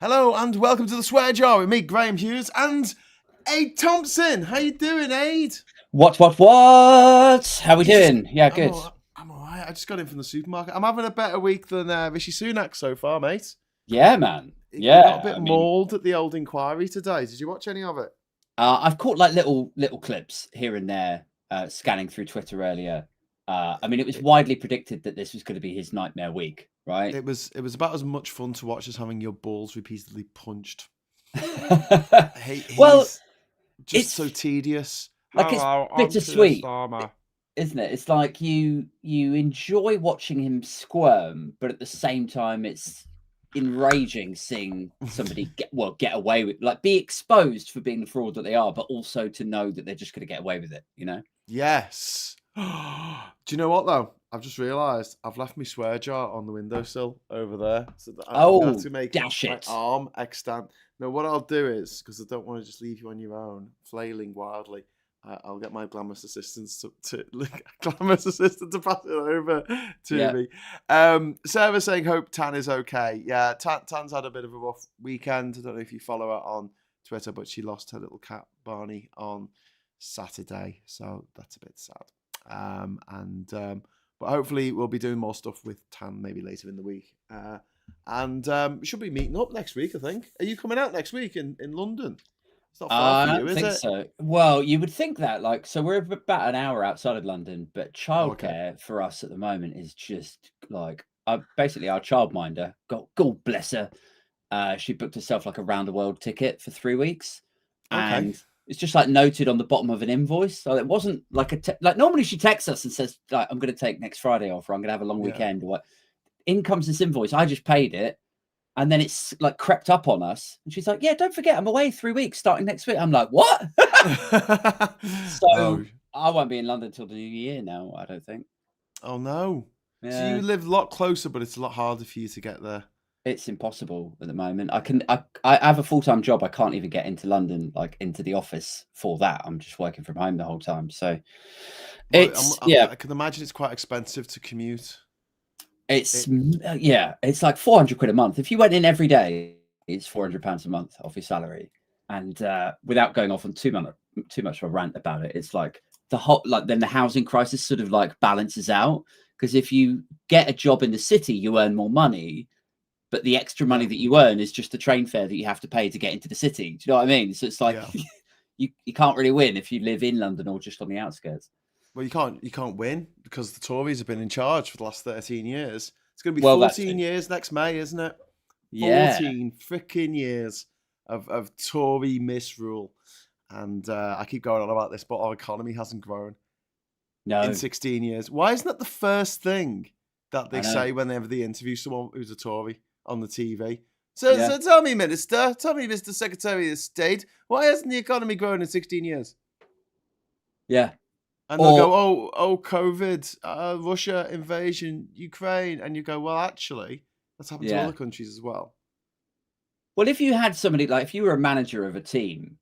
Hello and welcome to the Swear Jar with me, Graham Hughes, and aidThompsin. How you doing, Aid? What? How we doing? Yeah, good. I'm all right. I just got in from the supermarket. I'm having a better week than Rishi Sunak so far, mate. Yeah, man. He got a Yeah, bit mauled at the old inquiry today. Did you watch any of it? I've caught like little clips here and there, scanning through Twitter earlier. It was widely predicted that this was going to be his nightmare week, right? It was about as much fun to watch as having your balls repeatedly punched. Well, He's just it's so tedious. like it's Hello, I'm Keir bittersweet, Starmer. isn't it? It's like you enjoy watching him squirm, but at the same time, it's enraging seeing somebody get away with, like, be exposed for being the fraud that they are, but also to know that they're just going to get away with it, you know? Yes. Do you know what though? I've just realised I've left my swear jar on the windowsill over there, so that I'm gonna have Oh, to make dash my it. arm extant. No, what I'll do is, because I don't want to just leave you on your own, flailing wildly, I'll get my glamorous assistants to glamorous assistant to pass it over to Yeah. me. Sarah's saying hope Tan is okay. Yeah, Tan's had a bit of a rough weekend. I don't know if you follow her on Twitter, but she lost her little cat Barney on Saturday, so that's a bit sad. But hopefully we'll be doing more stuff with Tan maybe later in the week. We should be meeting up next week, I think. Are you coming out next week in London? It's not far for I you, don't is think it? so. Well, you would think that, like, so we're about an hour outside of London, but Oh, okay. childcare for us at the moment is just like, basically our childminder, God bless her. She booked herself like a round the world ticket for 3 weeks, Okay. and it's just like noted on the bottom of an invoice. So it wasn't like like normally she texts us and says, like, I'm going to take next Friday off, or I'm going to have a long Yeah. weekend, or what. In comes this invoice. I just paid it. And then it's like crept up on us. And she's like, yeah, don't forget, I'm away 3 weeks starting next week. I'm like, what? Oh. So I won't be in London till the new year now, I don't think. Oh no. So you Yeah, live a lot closer, but it's a lot harder for you to get there. it's impossible at the moment. Yeah. I have a full-time job. I can't even get into London, like into the office for that. I'm just working from home the whole time. So Well, it's, yeah, I can imagine it's quite expensive to commute. it's, It, yeah, it's like 400 quid a month. If you went in every day, it's 400 pounds a month off your salary. And without going off on too much of a rant about it, it's like then the housing crisis sort of like balances out, because if you get a job in the city, you earn more money, but the extra money yeah. that you earn is just the train fare that you have to pay to get into the city. Do you know what I mean? So it's like Yeah. you can't really win if you live in London or just on the outskirts. Well, you can't win because the Tories have been in charge for the last 13 years. It's going to be Well, that's 14 years next May, isn't it? yeah, 14 freaking years of Tory misrule. And I keep going on about this, but our economy hasn't grown in no, 16 years. Why isn't that the first thing that they I know, say whenever they interview someone who's a Tory on the TV? yeah, So tell me, Minister, tell me, Mr. Secretary of State, why hasn't the economy grown in 16 years? yeah, And they'll go, or oh, COVID, Russia invasion, Ukraine. And you go, well, actually, that's happened to yeah. other countries as well. Well, if you had somebody, like, if you were a manager of a team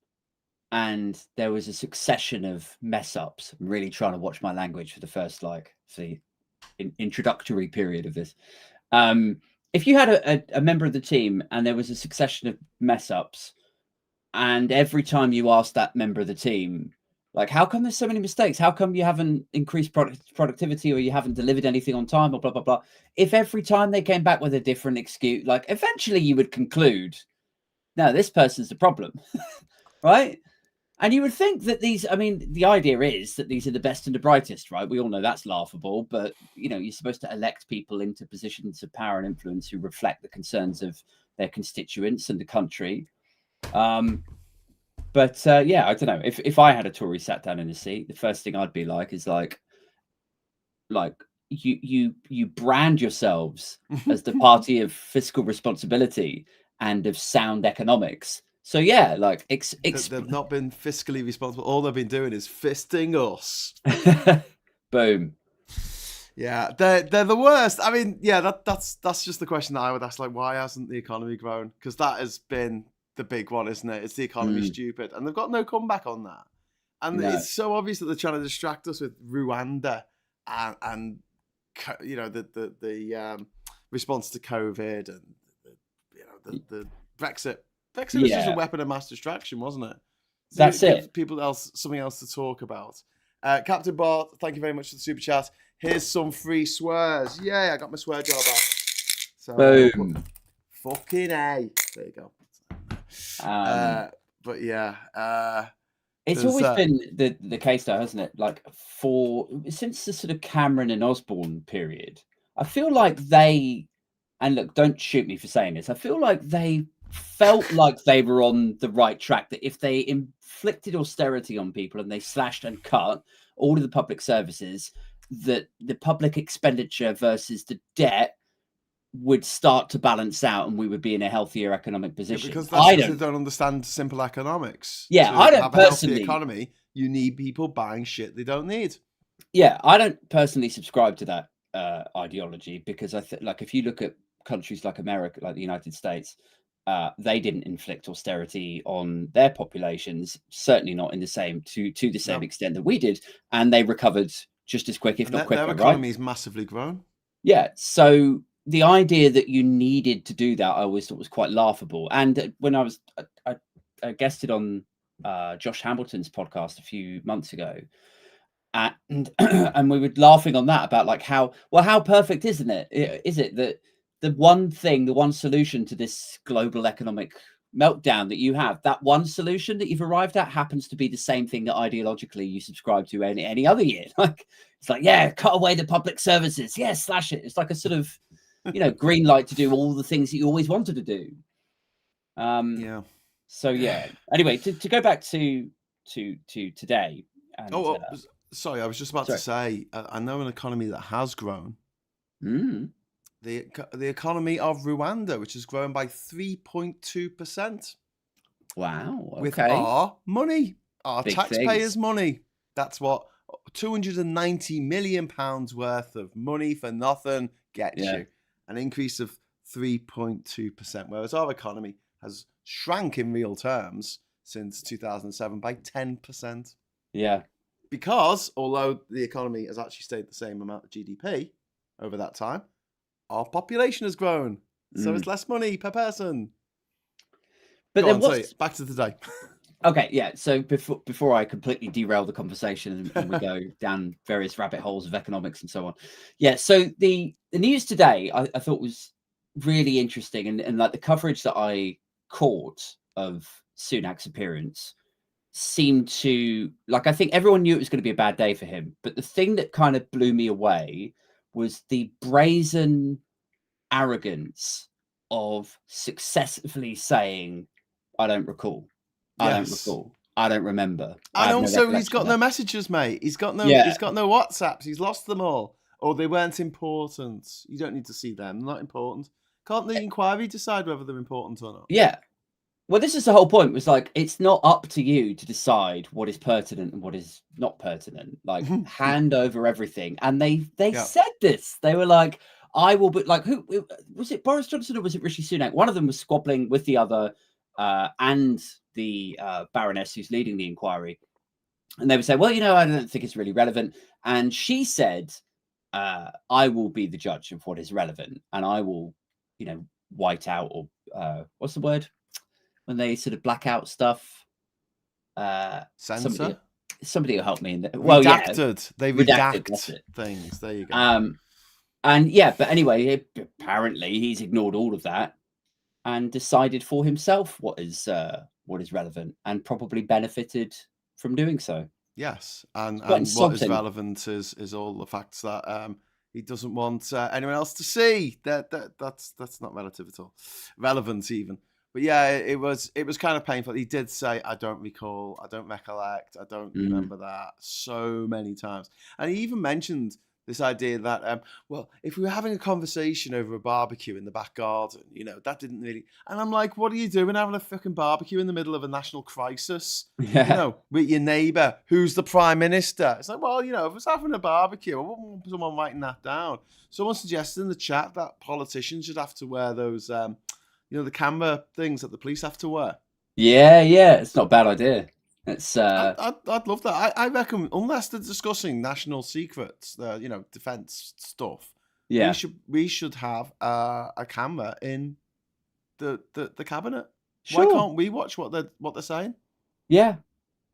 and there was a succession of mess ups, I'm really trying to watch my language for the first, like, introductory period of this. If you had a member of the team and there was a succession of mess ups, and every time you asked that member of the team, like, how come there's so many mistakes? How come you haven't increased productivity, or you haven't delivered anything on time, or blah, blah, blah? If every time they came back with a different excuse, like, eventually you would conclude, no, this person's the problem, right? And you would think that the idea is that these are the best and the brightest, right? We all know that's laughable, but you're supposed to elect people into positions of power and influence who reflect the concerns of their constituents and the country. Yeah, I don't know. If I had a Tory sat down in a seat, the first thing I'd be like is like you brand yourselves as the party of fiscal responsibility and of sound economics. So yeah, like They've not been fiscally responsible. All they've been doing is fisting us. boom. Yeah, they're the worst. I mean, yeah, that's just the question that I would ask. Like, why hasn't the economy grown? Because that has been the big one, isn't it? It's the economy stupid, and they've got no comeback on that. And No. it's so obvious that they're trying to distract us with Rwanda and the response to COVID and the Brexit was just a Yeah, weapon of mass distraction, wasn't it? To that's give it. people something else to talk about. Captain Bart, thank you very much for the super chat. Here's some free swears. Yay, I got my swear jar back. So Boom. fucking A. There you go. But yeah, it's always been the case, though, hasn't it? Like since the sort of Cameron and Osborne period, I feel like and look, don't shoot me for saying this, I feel like they felt like they were on the right track. That if they inflicted austerity on people and they slashed and cut all of the public services, that the public expenditure versus the debt would start to balance out and we would be in a healthier economic position. Because that's because they don't understand simple economics. Yeah, to I don't have a personally. healthy economy, you need people buying shit they don't need. Yeah, I don't personally subscribe to that ideology, because I think, like, if you look at countries like America, like the United States, they didn't inflict austerity on their populations, certainly not in the same to the same extent that we did, and they recovered just as quick, if not quicker. Their economy is massively grown. Yeah, so the idea that you needed to do that, I always thought was quite laughable. And when I guested on Josh Hamilton's podcast a few months ago, and and we were laughing on that about like how perfect isn't it? Is it that the one solution to this global economic meltdown that you have, that one solution that you've arrived at happens to be the same thing that ideologically you subscribe to any other year? Like, it's like, yeah, cut away the public services, yeah, slash it. It's like a sort of, green light to do all the things that you always wanted to do. Yeah. So yeah. Anyway, to go back to today. And, sorry, I was just about to say, I know an economy that has grown. The economy of Rwanda, which has grown by 3.2%. Wow. Okay. With our money, our Big taxpayers' things. money. That's what £290 million worth of money for nothing gets you. An increase of 3.2%, whereas our economy has shrank in real terms since 2007 by 10%. Yeah. Because although the economy has actually stayed the same amount of GDP over that time, our population has grown. So it's less money per person. But then back to today. Okay, yeah. So before I completely derail the conversation and we go down various rabbit holes of economics and so on. Yeah, so the news today I thought was really interesting, and like the coverage that I caught of Sunak's appearance seemed to, like, I think everyone knew it was going to be a bad day for him, but the thing that kind of blew me away was the brazen arrogance of successfully saying, I don't recall. I don't recall. I don't remember. And also, he's got no messages, mate. He's got no WhatsApps. He's lost them all. Or they weren't important. You don't need to see them. They're not important. Can't the inquiry decide whether they're important or not? Yeah. Well, this is the whole point. Was like, it's not up to you to decide what is pertinent and what is not pertinent. Like, hand over everything. And they said this. They were like, I will be like, who was it? Boris Johnson or was it Rishi Sunak? One of them was squabbling with the other, and the Baroness who's leading the inquiry. And they would say, well, I don't think it's really relevant. And she said, I will be the judge of what is relevant, and I will, white out, or what's the word when they sort of black out stuff? Censor? Somebody will help me. Redacted. They redact things. There you go. And yeah, but anyway, apparently he's ignored all of that and decided for himself what is relevant, and probably benefited from doing so. Yes, and what is relevant is all the facts that he doesn't want anyone else to see. That's not relative at all. Relevant even. But yeah, it was kind of painful. He did say, I don't recall, I don't recollect, I don't remember that, so many times. And he even mentioned this idea that, if we were having a conversation over a barbecue in the back garden, that didn't really... And I'm like, what are you doing having a fucking barbecue in the middle of a national crisis? Yeah. With your neighbour, who's the Prime Minister? It's like, well, if it's having a barbecue, I wouldn't want someone writing that down. Someone suggested in the chat that politicians should have to wear those, the camera things that the police have to wear. Yeah, it's not a bad idea. It's I'd love that. I reckon, unless they're discussing national secrets, defense stuff. Yeah, we should have a camera in the cabinet. Sure. Why can't we watch what they're saying? Yeah.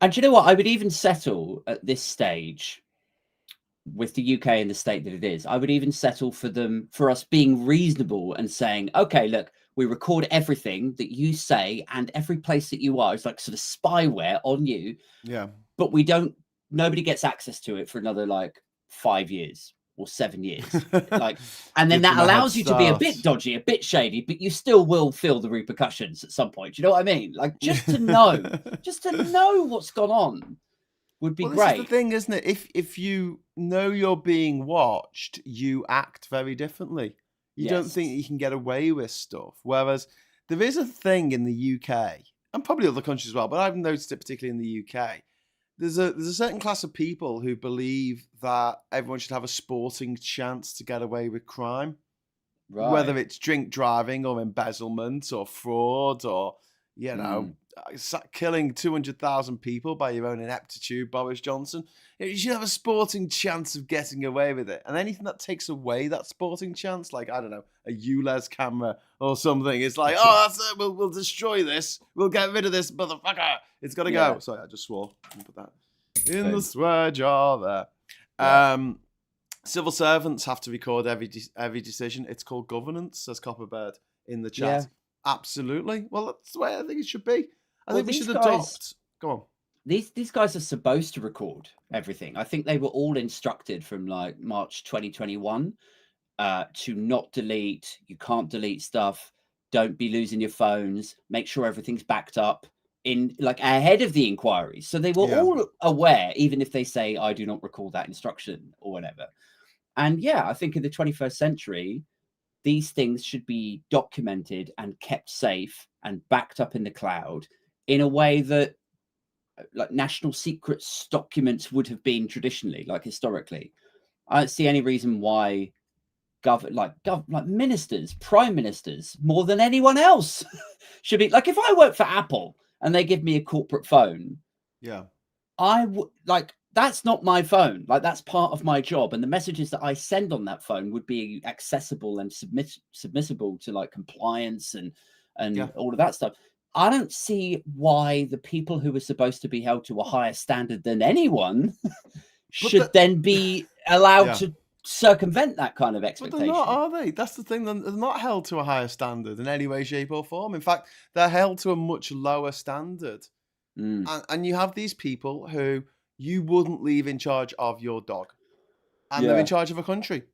And do you know what? I would even settle at this stage with the UK in the state that it is. I would even settle for us being reasonable and saying, okay, look, we record everything that you say and every place that you are. It's like sort of spyware on you. Yeah. But nobody gets access to it for another like 5 years or 7 years. Like, and then Give that them a head allows you to be a start. bit dodgy, a bit shady, but you still will feel the repercussions at some point. Do you know what I mean? Like, just to know what's gone on would be Well, this is the great. thing, isn't it? If you know you're being watched, you act very differently. You don't think you can get away with stuff. Whereas there is a thing in the UK, and probably other countries as well, but I've noticed it particularly in the UK. There's a certain class of people who believe that everyone should have a sporting chance to get away with crime. Whether Right. it's drink driving or embezzlement or fraud or, killing 200,000 people by your own ineptitude, Boris Johnson. You should have a sporting chance of getting away with it. And anything that takes away that sporting chance, like, I don't know, a ULEZ camera or something, it's like, oh, that's it. We'll destroy this. We'll get rid of this motherfucker. It's got to go. Sorry, I just swore. I'll put that in the swear jar there. Yeah. Civil servants have to record every decision. It's called governance, says Copperbird in the chat. Yeah. Absolutely. Well, that's the way I think it should be. I Well, think we these should guys- adopt. Go on. These guys are supposed to record everything. I think they were all instructed from like March 2021 to not delete. You can't delete stuff. Don't be losing your phones. Make sure everything's backed up in like ahead of the inquiries. So they were all aware, even if they say, I do not recall that instruction or whatever. And yeah, I think in the 21st century, these things should be documented and kept safe and backed up in the cloud in a way that like national secrets documents would have been traditionally, like historically. I don't see any reason why ministers, prime ministers, more than anyone else should be like, if I work for Apple and they give me a corporate phone, I would like, that's not my phone. Like, that's part of my job. And the messages that I send on that phone would be accessible and submissible to like compliance and all of that stuff. I don't see why the people who are supposed to be held to a higher standard than anyone should then be allowed to circumvent that kind of expectation. But they're not, are they? That's the thing. They're not held to a higher standard in any way, shape, or form. In fact, they're held to a much lower standard. And you have these people who you wouldn't leave in charge of your dog. And they're in charge of a country.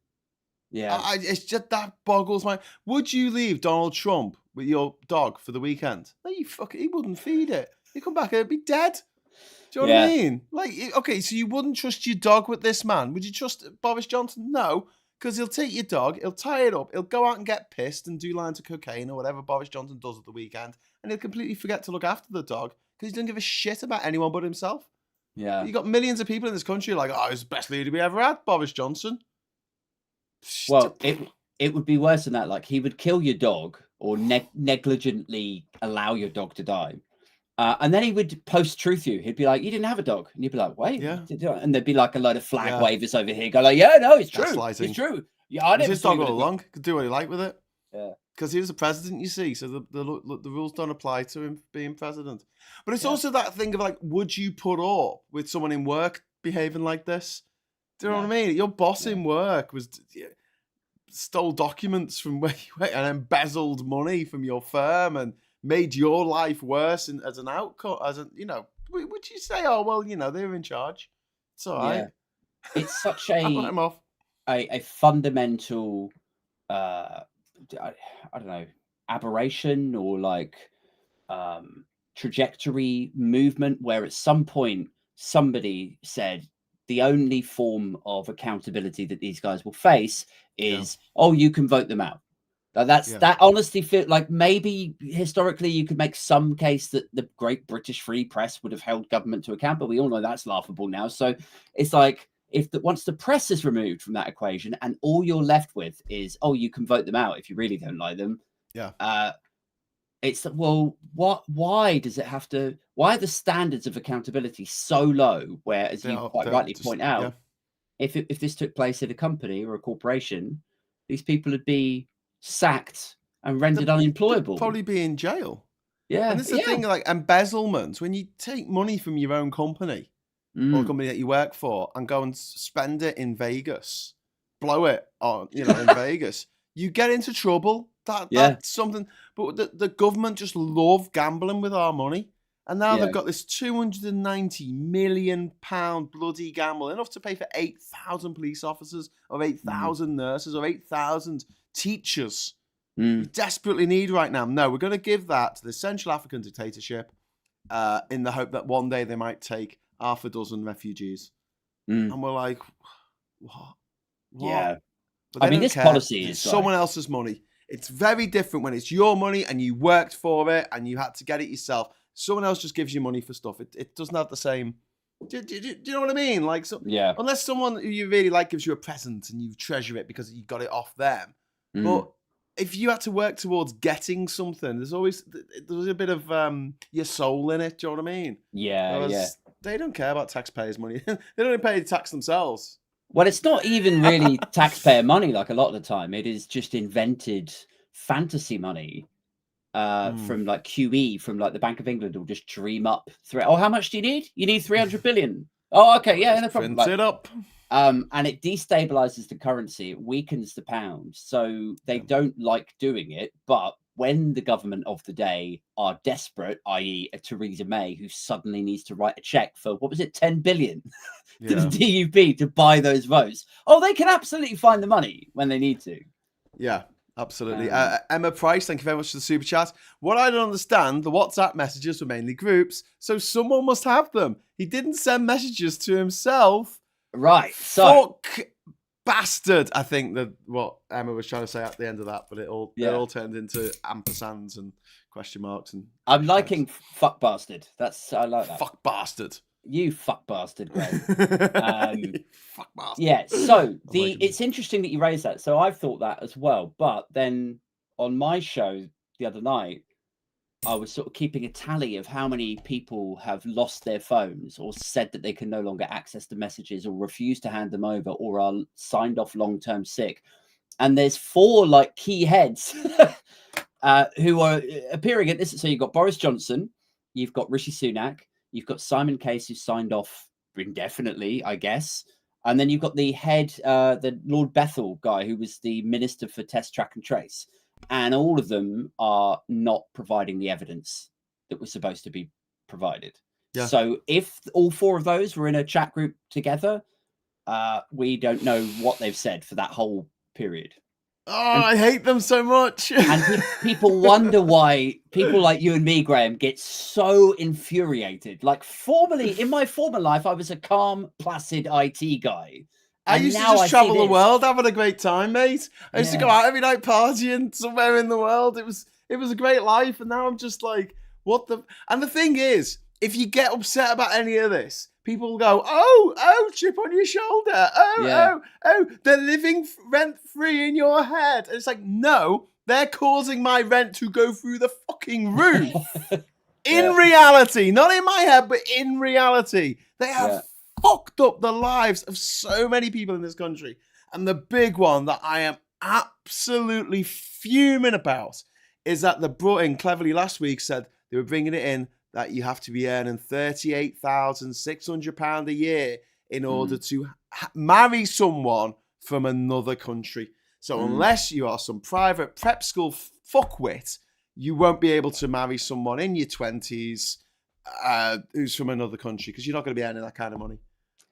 Yeah. It's just, that boggles my... Would you leave Donald Trump with your dog for the weekend? No, he wouldn't feed it. He'd come back and it'd be dead. Do you know what I mean? Like, okay, so you wouldn't trust your dog with this man. Would you trust Boris Johnson? No, because he'll take your dog, he'll tie it up, he'll go out and get pissed and do lines of cocaine or whatever Boris Johnson does at the weekend, and he'll completely forget to look after the dog because he doesn't give a shit about anyone but himself. Yeah. You got millions of people in this country like, oh, he's the best leader we ever had, Boris Johnson. Well, it would be worse than that. Like, he would kill your dog or negligently allow your dog to die. And then he would post-truth you. He'd be like, you didn't have a dog. And you'd be like, wait. And there'd be like a load of flag wavers over here. Go like, yeah, no, it's true. It's true. Yeah, I never his dog all along. Could do what he liked with it. Yeah. Because he was the president, you see. So the rules don't apply to him being president. But it's also that thing of like, would you put up with someone in work behaving like this? Do you know what I mean? Your boss in work stole documents from where you work and embezzled money from your firm and made your life worse as an outcome. Would you say, oh, well, they're in charge. It's all right. It's such let him off. A fundamental, I don't know, aberration or like trajectory movement where at some point somebody said the only form of accountability that these guys will face is, oh, you can vote them out. That honestly feel like maybe historically you could make some case that the great British Free Press would have held government to account, but we all know that's laughable now. So it's like, once the press is removed from that equation and all you're left with is, oh, you can vote them out if you really don't like them. It's, well, why does it have to, why are the standards of accountability so low where, as you quite rightly point out, if this took place at a company or a corporation, these people would be sacked and rendered they'd unemployable. probably be in jail. Yeah. And this is the thing, like embezzlement, when you take money from your own company or a company that you work for and go and spend it in Vegas, blow it on, in Vegas, you get into trouble. That's something. But the government just love gambling with our money. And now they've got this £290 million bloody gamble, enough to pay for 8,000 police officers, or 8,000 nurses, or 8,000 teachers. We desperately need right now. No, we're going to give that to the Central African dictatorship in the hope that one day they might take half a dozen refugees. And we're like, what? Yeah. But I mean, this policy is someone else's money. It's very different when it's your money and you worked for it and you had to get it yourself. Someone else just gives you money for stuff. It doesn't have the same. Do you know what I mean? Like, unless someone who you really like gives you a present and you treasure it because you got it off them. But if you had to work towards getting something, there's a bit of your soul in it. Do you know what I mean? Yeah. They don't care about taxpayers' money. They don't even pay tax themselves. Well, it's not even really taxpayer money. Like a lot of the time, it is just invented fantasy money. From like QE, from like the Bank of England, will just dream up how much do you need? You need 300 billion. Oh, okay, yeah, no problem. Print it up. And it destabilizes the currency, it weakens the pound. So they don't like doing it. But when the government of the day are desperate, i.e. a Theresa May, who suddenly needs to write a check for, 10 billion to the DUP to buy those votes. Oh, they can absolutely find the money when they need to. Yeah. Absolutely. Emma Price, thank you very much for the super chat. What I don't understand, the WhatsApp messages were mainly groups, so someone must have them. He didn't send messages to himself. Right. So fuck bastard, I think that what Emma was trying to say at the end of that, but it all turned into ampersands and question marks. And I'm liking fuck bastard. I like that. Fuck bastard. You fuck bastard, Graham. Fuck bastard. Yeah, so it's interesting that you raised that. So I've thought that as well. But then on my show the other night, I was sort of keeping a tally of how many people have lost their phones or said that they can no longer access the messages or refuse to hand them over or are signed off long-term sick. And there's 4 like key heads who are appearing at this. So you've got Boris Johnson, you've got Rishi Sunak, you've got Simon Case, who signed off indefinitely, I guess. And then you've got the head, the Lord Bethel guy, who was the Minister for Test, Track and Trace. And all of them are not providing the evidence that was supposed to be provided. Yeah. So if all 4 of those were in a chat group together, we don't know what they've said for that whole period. Oh, I hate them so much. And people wonder why people like you and me, Graham, get so infuriated. Like in my former life, I was a calm, placid IT guy. I used to just travel the world, having a great time, mate. I used to go out every night partying somewhere in the world. It was a great life. And now I'm just like, what the... And the thing is, if you get upset about any of this, people will go, oh, chip on your shoulder. Oh, they're living rent-free in your head. And it's like, no, they're causing my rent to go through the fucking roof. In reality, not in my head, but in reality. They have fucked up the lives of so many people in this country. And the big one that I am absolutely fuming about is that they brought in, cleverly last week, said they were bringing it in that you have to be earning £38,600 a year in order to marry someone from another country. So unless you are some private prep school fuckwit, you won't be able to marry someone in your 20s who's from another country, because you're not going to be earning that kind of money.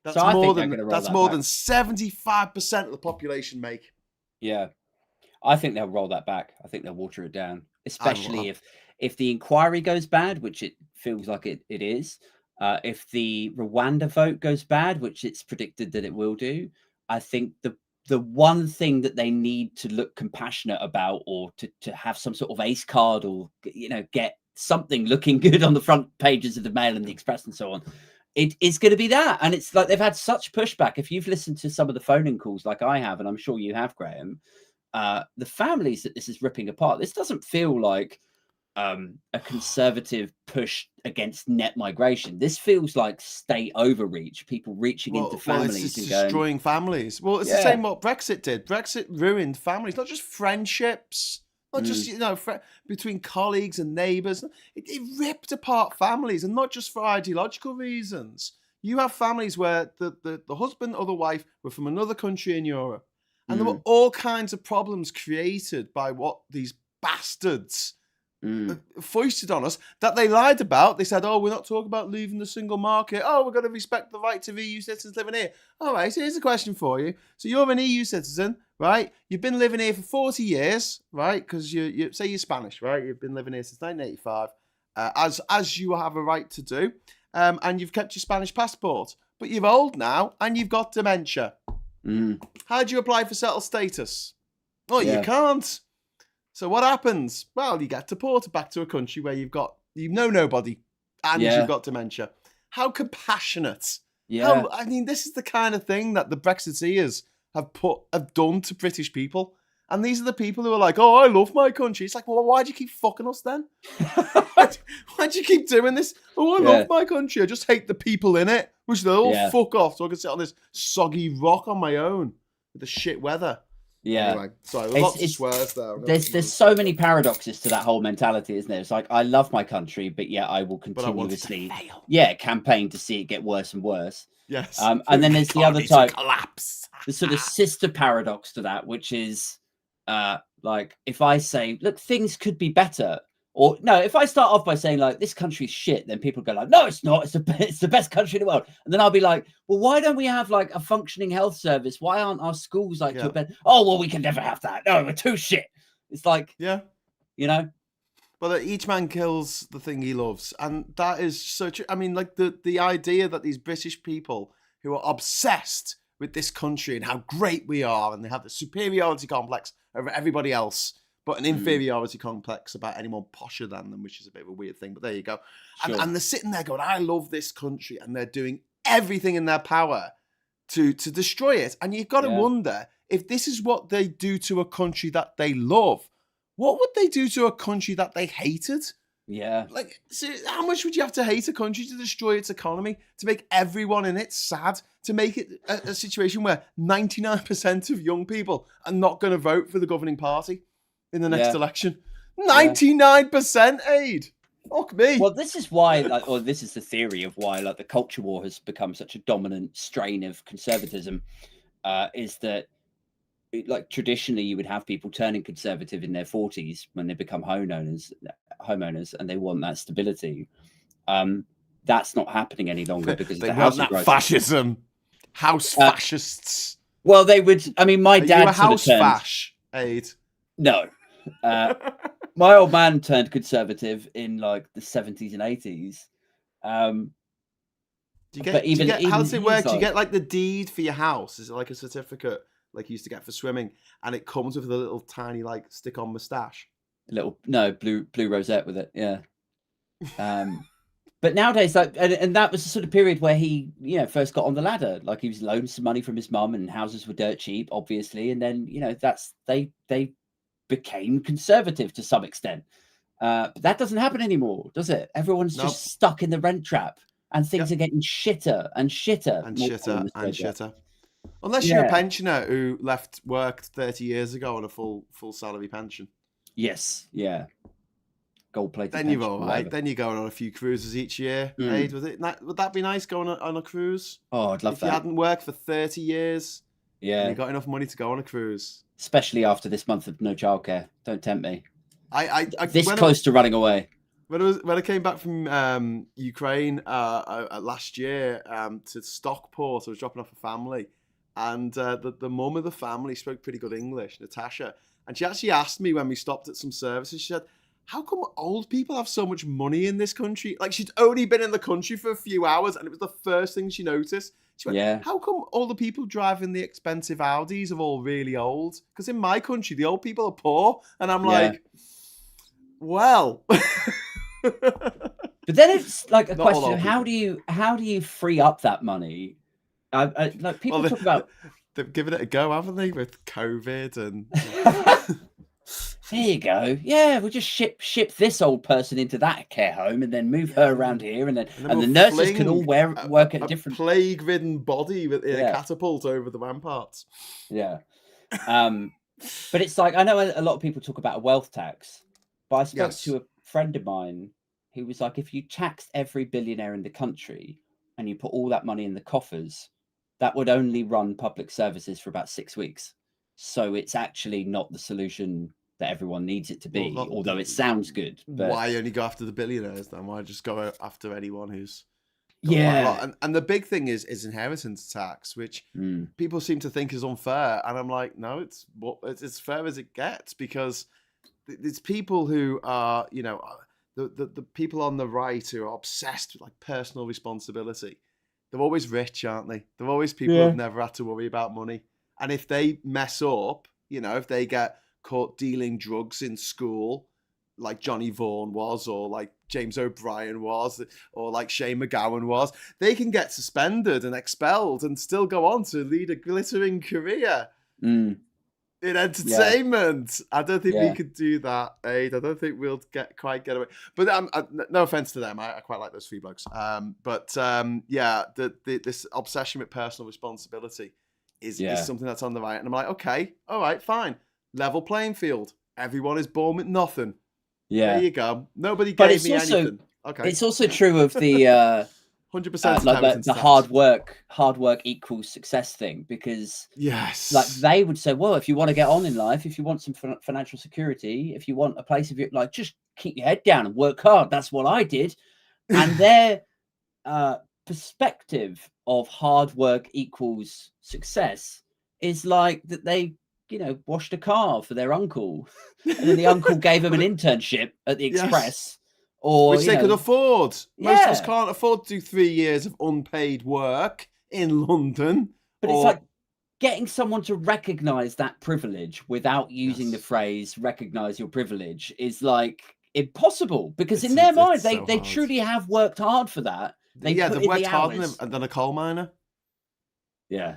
That's more than 75% of the population make. Yeah. I think they'll roll that back. I think they'll water it down, especially if the inquiry goes bad, which it feels like it is. If the Rwanda vote goes bad, which it's predicted that it will do, I think the one thing that they need to look compassionate about, or to have some sort of ace card, or get something looking good on the front pages of the Mail and the Express and so on, it is going to be that. And it's like they've had such pushback. If you've listened to some of the phone-in calls like I have, and I'm sure you have, Graham, the families that this is ripping apart, this doesn't feel like a conservative push against net migration. This feels like state overreach, people reaching into families it's and destroying families. Well, it's the same what Brexit did. Brexit ruined families, not just friendships, Not just, between colleagues and neighbours. It ripped apart families, and not just for ideological reasons. You have families where the husband or the wife were from another country in Europe, and there were all kinds of problems created by what these bastards foisted on us that they lied about. They said, we're not talking about leaving the single market. We're going to respect the right of EU citizens living here. All right, so here's a question for you. So you're an EU citizen, right? You've been living here for 40 years, right? Because you say you're Spanish, right? You've been living here since 1985, as you have a right to do, and you've kept your Spanish passport. But you're old now, and you've got dementia. How do you apply for settled status? Well, you can't. So what happens? Well, you get deported back to a country where you know nobody, and you've got dementia. How compassionate! Yeah, this is the kind of thing that the Brexiteers have done to British people, and these are the people who are like, "Oh, I love my country." It's like, well, why do you keep fucking us then? Why do you keep doing this? Oh, I love my country. I just hate the people in it. Which they'll all fuck off, so I can sit on this soggy rock on my own with the shit weather. Yeah. Anyway, sorry, lots of swears there. There's so many paradoxes to that whole mentality, isn't there? It's like, I love my country, but I will continuously campaign to see it get worse and worse. Yes. And then there's the other type, collapse. the sort of sister paradox to that, which is like, if I say, look, things could be better, or no, if I start off by saying like, this country's shit, then people go like, no, it's not. It's the best country in the world. And then I'll be like, well, why don't we have like a functioning health service? Why aren't our schools like to a bed? Oh, well, we can never have that. No, we're too shit. It's like, Well, each man kills the thing he loves, and that is so true. I mean, like the idea that these British people who are obsessed with this country and how great we are, and they have the superiority complex over everybody else, but an inferiority complex about anyone posher than them, which is a bit of a weird thing, but there you go. Sure. And they're sitting there going, I love this country, and they're doing everything in their power to destroy it. And you've got to wonder, if this is what they do to a country that they love, what would they do to a country that they hated? Yeah. Like, so how much would you have to hate a country to destroy its economy, to make everyone in it sad, to make it a situation where 99% of young people are not going to vote for the governing party in the next election? 99%, Aid. Fuck me. Well, this is why, or this is the theory of why, the culture war has become such a dominant strain of conservatism, is that, traditionally you would have people turning conservative in their 40s when they become homeowners, and they want that stability. That's not happening any longer because they of the want housing that fascism. House fascists. Well, they would. I mean, my dad. You a house fash, Aid? No. My old man turned conservative in the 70s and 80s. How does it work? Do you get the deed for your house? Is it like a certificate like you used to get for swimming, and it comes with a little tiny stick-on moustache? Blue rosette with it, yeah. But nowadays, and that was the sort of period where he, first got on the ladder. He was loaning some money from his mum, and houses were dirt cheap, obviously. And then, they became conservative to some extent. But that doesn't happen anymore, does it? Everyone's just stuck in the rent trap, and things are getting shitter and shitter and shitter and shitter. Unless you're a pensioner who left work 30 years ago on a full salary pension. Yes, yeah. Gold-plated. Then you're all right. Then you're going on a few cruises each year. Aid, would that be nice, going on a cruise? Oh, I'd love that. If you hadn't worked for 30 years, and you got enough money to go on a cruise. Especially after this month of no childcare. Don't tempt me. This close to running away. When I came back from Ukraine last year to Stockport, I was dropping off a family, and the mum of the family spoke pretty good English, Natasha, and she actually asked me when we stopped at some services. She said, how come old people have so much money in this country? She'd only been in the country for a few hours, and it was the first thing she noticed. She went, how come all the people driving the expensive Audis are all really old? Because in my country, the old people are poor. And I'm like, well. But then it's a question of how do you free up that money? People talk about... They've given it a go, haven't they, with COVID and... There you go. Yeah, we'll just ship this old person into that care home and then move her around here, and the nurses can all work at different plague-ridden body with a catapult over the ramparts. Yeah. But it's like, I know a lot of people talk about a wealth tax, but I spoke Yes. to a friend of mine who was like, if you taxed every billionaire in the country and you put all that money in the coffers, that would only run public services for about 6 weeks. So it's actually not the solution that everyone needs it to Well, be, although it sounds good. But why only go after the billionaires then? Why just go after anyone who's got quite a yeah, lot? And the big thing is inheritance tax, which people seem to think is unfair. And I'm like, no, it's as fair as it gets, because it's people who are, the people on the right who are obsessed with like personal responsibility. They're always rich, aren't they? They're always people who've never had to worry about money. And if they mess up, if they get caught dealing drugs in school, like Johnny Vaughan was, or like James O'Brien was, or like Shane McGowan was, they can get suspended and expelled and still go on to lead a glittering career in entertainment. I don't think we could do that, Aid. I don't think we'll quite get away. But no offense to them, I quite like those three blokes. This obsession with personal responsibility is something that's on the right. And I'm like, okay, all right, fine. Level playing field. Everyone is born with nothing. yeah. There you go. Nobody gave me anything. Okay. It's also true of the 100% like the hard work equals success thing, because like they would say, well, if you want to get on in life, if you want some financial security, if you want a place of your, like, just keep your head down and work hard. That's what I did. And their perspective of hard work equals success is like that they washed a car for their uncle, and then the uncle gave him an internship at the Express. Or, which they could afford. Yeah. Most of us can't afford to do 3 years of unpaid work in London. But it's like getting someone to recognize that privilege without using the phrase recognize your privilege is like impossible, because in their mind, they truly have worked hard for that. They've worked harder than a coal miner. Yeah.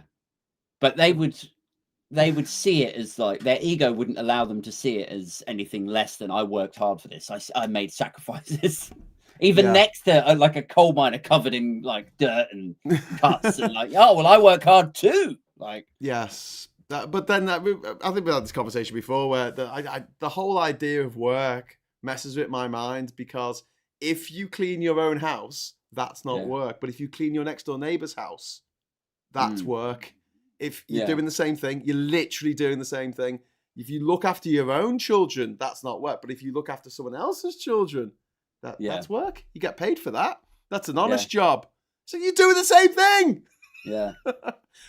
But they would see it as like, their ego wouldn't allow them to see it as anything less than, I worked hard for this. I made sacrifices. Even next to like a coal miner covered in like dirt and cuts, and like, oh, well, I work hard too. Like, yes. But then I think we had this conversation before where the whole idea of work messes with my mind, because if you clean your own house, that's not work. But if you clean your next door neighbor's house, that's work. If you're doing the same thing, you're literally doing the same thing. If you look after your own children, that's not work. But if you look after someone else's children, that's work. You get paid for that. That's an honest job. So you're doing the same thing. Yeah.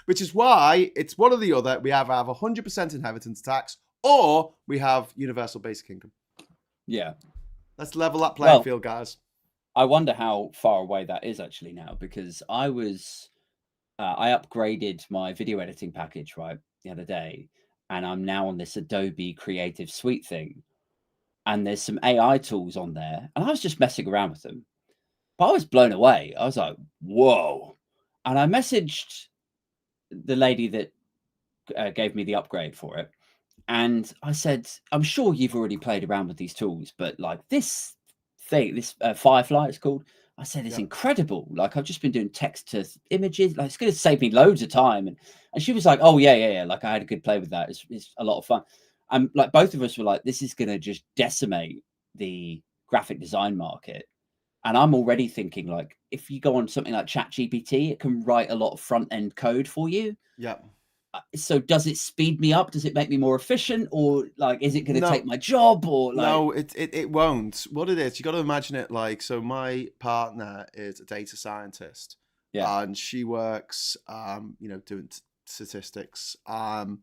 Which is why it's one or the other. We have 100% inheritance tax, or we have universal basic income. Yeah. Let's level that playing field, guys. I wonder how far away that is actually now, because I upgraded my video editing package the other day, and I'm now on this Adobe Creative Suite thing, and there's some AI tools on there, and I was just messing around with them, but I was blown away. I was like, whoa. And I messaged the lady that gave me the upgrade for it, and I said, I'm sure you've already played around with these tools, but like this thing, this Firefly it's called, I said, it's incredible. Like, I've just been doing text to images. Like, it's going to save me loads of time. And she was like, oh, yeah. Like, I had a good play with that. It's a lot of fun. And like, both of us were like, this is going to just decimate the graphic design market. And I'm already thinking, like, if you go on something like ChatGPT, it can write a lot of front end code for you. Yeah. So does it speed me up? Does it make me more efficient? Or like, is it going to take my job? Or like... No, it won't. What it is, you got to imagine it like, so my partner is a data scientist, and she works, doing statistics. And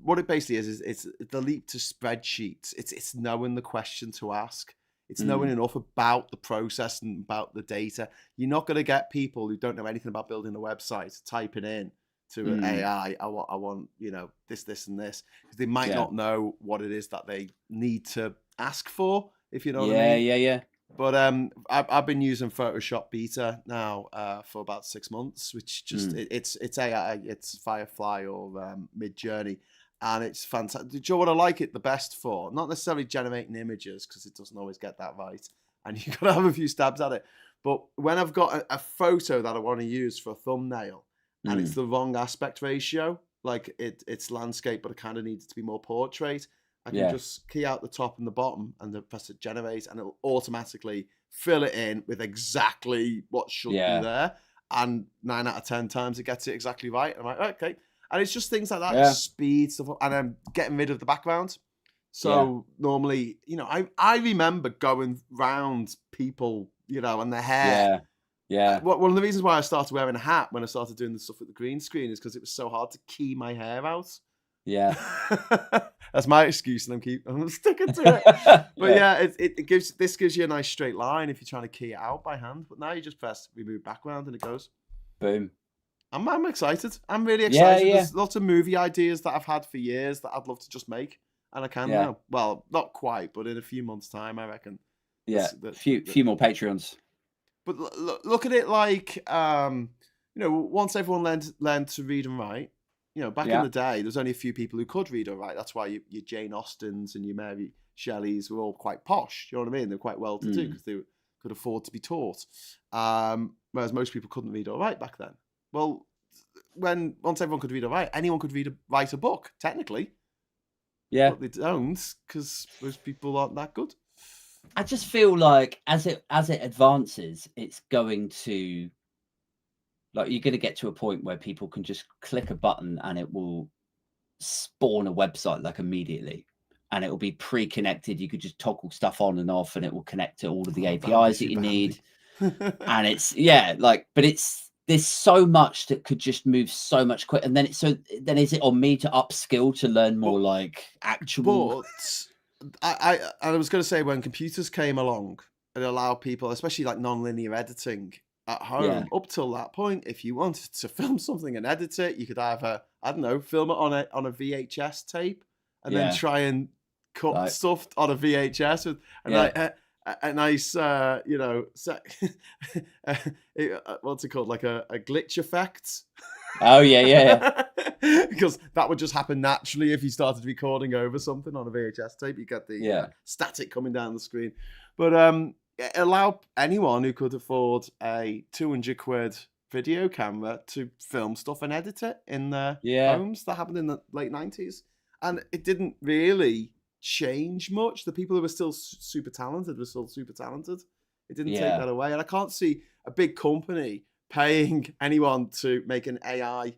what it basically is it's the leap to spreadsheets. It's knowing the question to ask. It's knowing enough about the process and about the data. You're not going to get people who don't know anything about building a website typing in to an AI, I want, this and this, because they might not know what it is that they need to ask for, if you know what I mean. Yeah. But I've been using Photoshop Beta now for about 6 months, which just it's AI, it's Firefly or Mid-Journey, and it's fantastic. Do you know what I like it the best for? Not necessarily generating images, because it doesn't always get that right, and you've got to have a few stabs at it. But when I've got a photo that I want to use for a thumbnail, and it's the wrong aspect ratio, like it's landscape, but it kind of needs to be more portrait, I can Yeah. just key out the top and the bottom and then press it generate, and it'll automatically fill it in with exactly what should be Yeah. there. And 9 out of 10 times it gets it exactly right. I'm like, okay. And it's just things like that, Yeah. speed stuff, and I'm getting rid of the background. Yeah. So normally, I remember going round people, and their hair. Yeah. One of the reasons why I started wearing a hat when I started doing the stuff with the green screen is because it was so hard to key my hair out. Yeah. That's my excuse, and I'm sticking to it. But Yeah. it gives you a nice straight line if you're trying to key it out by hand. But now you just press remove background and it goes. Boom. I'm excited. I'm really Yeah, excited. yeah. There's lots of movie ideas that I've had for years that I'd love to just make, and I can Yeah. now. Well, not quite, but in a few months' time, I reckon. Yeah. Few more Patreons. But look at it like, once everyone learned to read and write, back in the day, there's only a few people who could read or write. That's why your Jane Austens and your Mary Shelleys were all quite posh. You know what I mean? They're quite well to do because they could afford to be taught. Whereas most people couldn't read or write back then. Well, once everyone could read or write, anyone could write a book, technically. Yeah. But they don't, because most people aren't that good. I just feel like as it advances, it's going to, like, you're going to get to a point where people can just click a button and it will spawn a website like immediately, and it will be pre-connected. You could just toggle stuff on and off and it will connect to all of the APIs that you need. And it's but there's so much that could just move so much quicker. And then is it on me to upskill to learn more actual? But I was going to say, when computers came along, it allowed people, especially like non-linear editing at home, up till that point, if you wanted to film something and edit it, you could either, I don't know, film it on a VHS tape and then try and cut stuff on a VHS with a nice, what's it called? Like a glitch effect. Oh, yeah. Because that would just happen naturally if you started recording over something on a VHS tape. You get the static coming down the screen. But allow anyone who could afford a 200 quid video camera to film stuff and edit it in their homes. That happened in the late 90s. And it didn't really change much. The people who were still super talented were still super talented. It didn't take that away. And I can't see a big company paying anyone to make an AI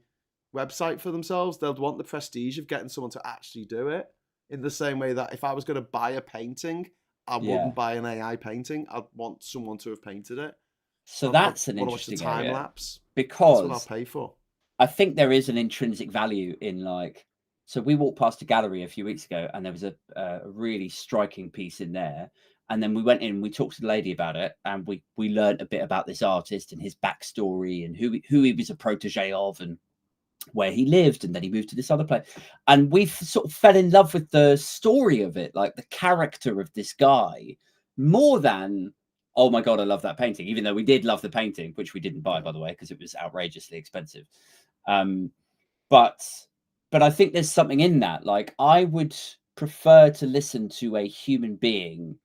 website for themselves. They'll want the prestige of getting someone to actually do it, in the same way that if I was going to buy a painting, I wouldn't buy an AI painting. I'd want someone to have painted it. So that's an interesting time area, lapse, because that's what I'll pay for. I think there is an intrinsic value in, like, so we walked past a gallery a few weeks ago and there was a really striking piece in there. And then we went in, we talked to the lady about it, and we learned a bit about this artist and his backstory and who he was a protege of and where he lived, and then he moved to this other place. And we sort of fell in love with the story of it, like the character of this guy, more than, oh my God, I love that painting, even though we did love the painting, which we didn't buy, by the way, because it was outrageously expensive. But I think there's something in that. Like, I would prefer to listen to a human being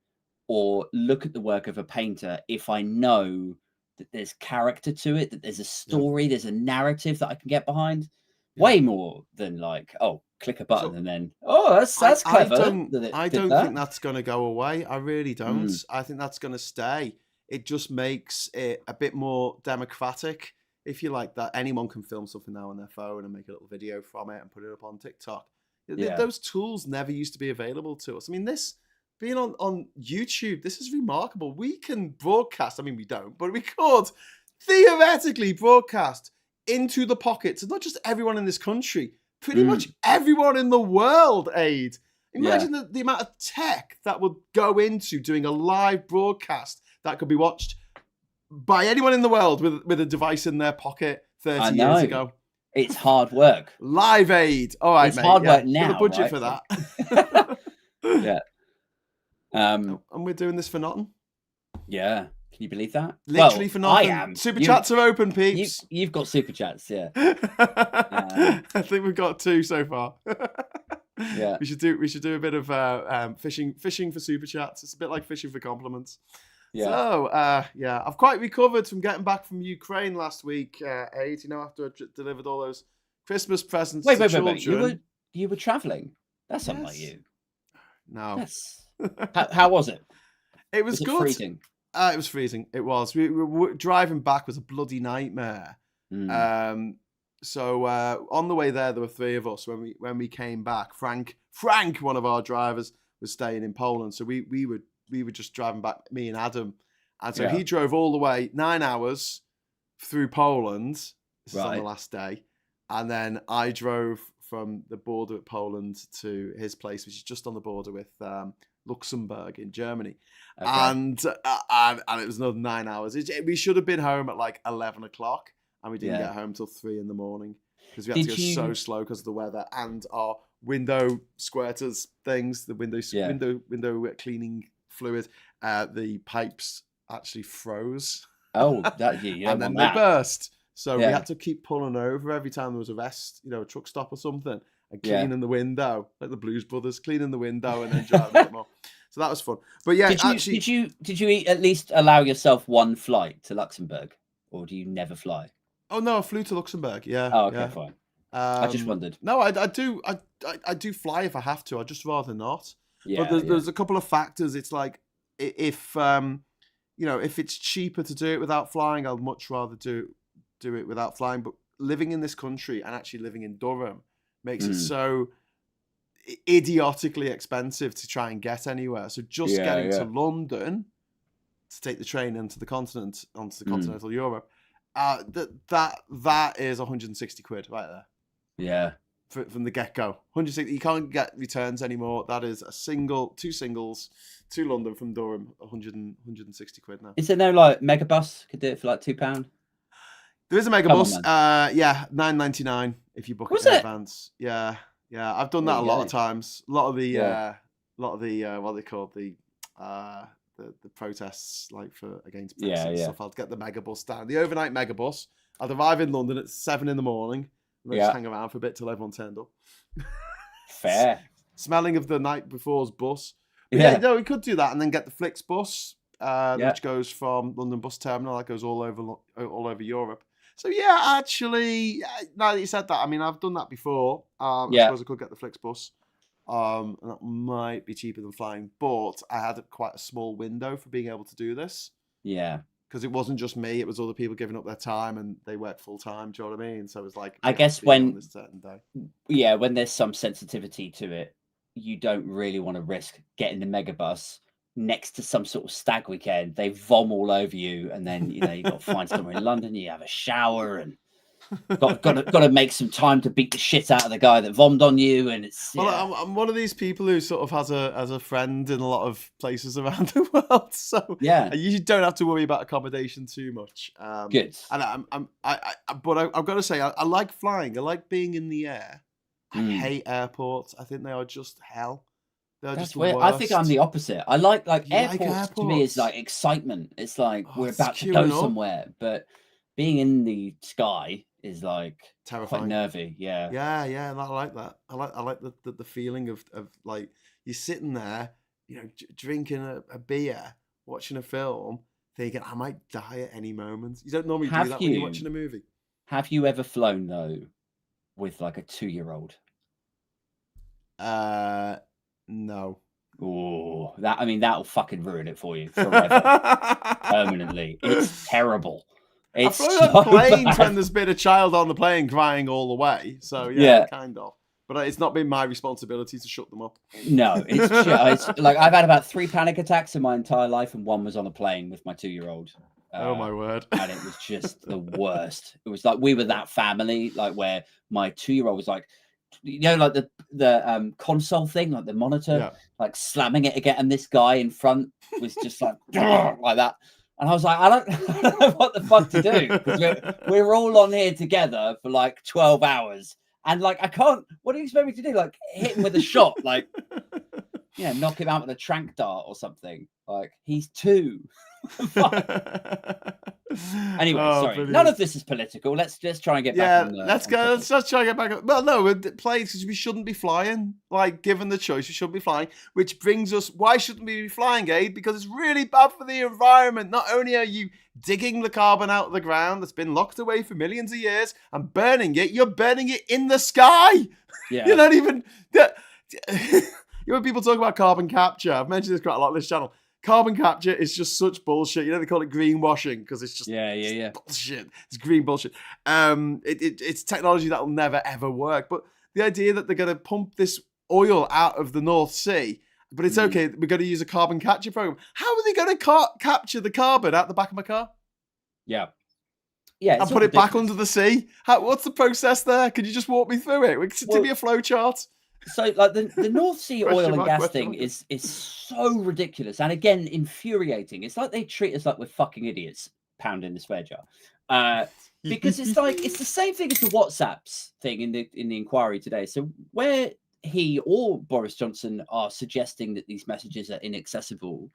or look at the work of a painter if I know that there's character to it, that there's a story, there's a narrative that I can get behind, way more than like, oh, click a button and then, oh, that's clever. I don't think that's going to go away. I really don't. I think that's going to stay. It just makes it a bit more democratic, if you like, that anyone can film something now on their phone and make a little video from it and put it up on TikTok. Those tools never used to be available to us. I mean, being on YouTube, this is remarkable. We can broadcast, I mean, we don't, but we could theoretically broadcast into the pockets of not just everyone in this country, pretty much everyone in the world, Aid. Imagine the amount of tech that would go into doing a live broadcast that could be watched by anyone in the world with a device in their pocket 30 years ago. It's hard work. Live Aid. All right, it's hard work now. Got a budget for that. Yeah. And we're doing this for nothing. Yeah. Can you believe that? Literally for nothing. I am. Super chats are open, peeps. You've got super chats, yeah. I think we've got 2 so far. Yeah. We should do a bit of fishing for super chats. It's a bit like fishing for compliments. Yeah. So I've quite recovered from getting back from Ukraine last week, Aid. After I delivered all those Christmas presents Wait, to wait. children. You were traveling. That's unlike Yes. you. No. That's how was it? It was it good. freezing? It was freezing. It was. We were driving back was a bloody nightmare. So on the way there were three of us. When we came back, Frank, one of our drivers, was staying in Poland. So we were just driving back, me and Adam, and so he drove all the way 9 hours through Poland. This is on the last day, and then I drove from the border of Poland to his place, which is just on the border with Luxembourg in Germany. Okay. And it was another 9 hours. We should have been home at like 11 o'clock, and we didn't get home till 3 in the morning because we had to go so slow because of the weather and our window squirters things, the window cleaning fluid. The pipes actually froze. Oh, that and then they burst. So we had to keep pulling over every time there was a rest, a truck stop or something, and cleaning the window, like the Blues Brothers, cleaning the window and then driving them off. So that was fun. But yeah, did you at least allow yourself one flight to Luxembourg, or do you never fly? Oh no, I flew to Luxembourg. Yeah. Oh, okay, fine. I just wondered. No, I do fly if I have to. I'd just rather not. Yeah. But there's a couple of factors. It's like if it's cheaper to do it without flying, I'd much rather do it without flying. But living in this country and actually living in Durham makes it so idiotically expensive to try and get anywhere. So just getting to London to take the train into the continent, onto the continental Europe, that is 160 quid right there. Yeah. From the get-go. 160. You can't get returns anymore. That is two singles to London from Durham, 160 quid now. Is there no like megabus? Could do it for like £2? There is a megabus. £9.99 if you book it in advance. Yeah. I've done that a lot of times. A lot of the what they call the protests like against Brexit and stuff. I'll get the megabus down. The overnight megabus. I'd arrive in London at 7 in the morning. And just hang around for a bit till everyone turned up. Fair. Smelling of the night before's bus. But we could do that and then get the Flix bus, which goes from London bus terminal. That goes all over Europe. So actually, now that you said that, I mean, I've done that before. I suppose I could get the Flix bus. And that might be cheaper than flying, but I had quite a small window for being able to do this. Yeah. Because it wasn't just me; it was other people giving up their time, and they work full time. Do you know what I mean? So it was like, I guess when this certain day, when there's some sensitivity to it, you don't really want to risk getting the megabus next to some sort of stag weekend. They vom all over you, and then you got to find somewhere in London. You have a shower and got to make some time to beat the shit out of the guy that vommed on you. And it's I'm one of these people who sort of has a friend in a lot of places around the world, so I usually don't have to worry about accommodation too much. Good. And but I've got to say I like flying. I like being in the air. I hate airports. I think they are just hell. They're just the worst. I think I'm the opposite. I like airports to me is like excitement. It's like we're about to go somewhere, but being in the sky is like terrifying, quite nervy. Yeah. I like that. I like the feeling of like you're sitting there, drinking a beer, watching a film, thinking I might die at any moment. You don't normally do that when you're watching a movie. Have you ever flown though with like a 2-year-old? No. Oh, that'll fucking ruin it for you forever, permanently. It's terrible. It's I've flown on planes when there's been a child on the plane crying all the way. So kind of. But it's not been my responsibility to shut them up. No, it's like I've had about 3 panic attacks in my entire life, and one was on a plane with my 2-year-old. Oh my word! And it was just the worst. It was like we were that family, like where my 2-year-old was like, like the console thing, like the monitor, like slamming it again, and this guy in front was just like like that. And I was like, I don't know what the fuck to do, because we're all on here together for like 12 hours. And like, I can't, what do you expect me to do? Like hit him with a shot, like, knock him out with a trank dart or something. Like he's 2. Anyway, sorry. Brilliant. None of this is political. Let's try and get back on the let's go. Let's try and get back on. Well, no, planes, because we shouldn't be flying. Like, given the choice, we shouldn't be flying. Which brings us, why shouldn't we be flying, Aid? Because it's really bad for the environment. Not only are you digging the carbon out of the ground that's been locked away for millions of years and burning it, you're burning it in the sky. Yeah. You're not even... When people talk about carbon capture, I've mentioned this quite a lot on this channel. Carbon capture is just such bullshit. You know, they call it greenwashing because it's just bullshit. It's green bullshit. It's technology that will never, ever work. But the idea that they're going to pump this oil out of the North Sea, but it's okay, we're going to use a carbon capture program. How are they going to capture the carbon out the back of my car? Yeah. And put it back under the sea? What's the process there? Can you just walk me through it? Give me a flow chart. So, like, the North Sea oil and gas thing is so ridiculous, and again infuriating. It's like they treat us like we're fucking idiots, pounding the swear jar, because it's like it's the same thing as the WhatsApps thing in the inquiry today. So where he or Boris Johnson are suggesting that these messages are inaccessible